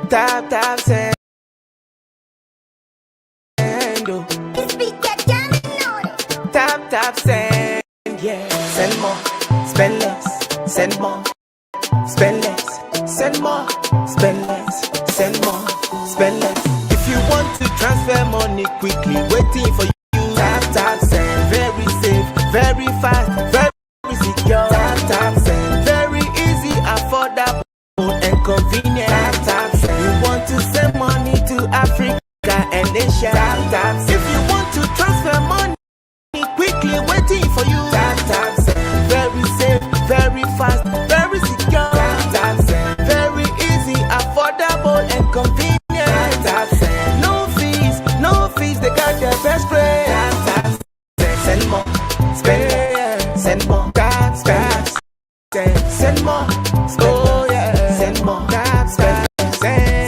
Tap tap send. Tap tap send. Yeah. Send more. Spend less. Send more. Spend less. Send more. Spend less. Send more. Spend less. If you want to transfer money quickly, waiting for you. Tap tap send. Very safe. Very fast. Very secure. Tap tap send. Very easy. Affordable and convenient. Tap tap send. You want to send money to Africa and Asia. Tap tap send. If you want to transfer money quickly, waiting for you. Tap tap send. Very safe, very fast, very secure. Tap tap send. Very easy, affordable and convenient. Tap tap send. No fees, they got the best rate. Tap tap send. Send more, spend yeah. Send more, tap tap send. Send more, oh yeah. Send more, tap spend.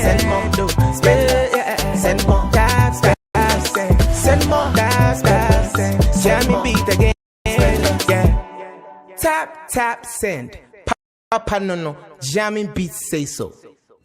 Send more, do spend yeah. Send more, tap spend. Send more, tap spend. Jammy beat again, yeah. Tap tap send. Papa no, jamming beats say so.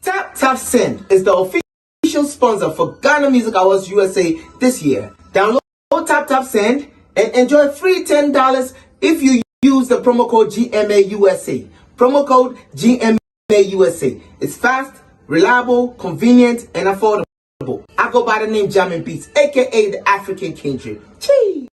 Tap Tap Send is the official sponsor for Ghana Music Awards USA this year. Download Tap Tap Send and enjoy free $10 if you use the promo code Gma-Usa. Promo code Gma-Usa. It's fast, reliable, convenient, and affordable. I go by the name Jamming Beats, aka the African King. Chee!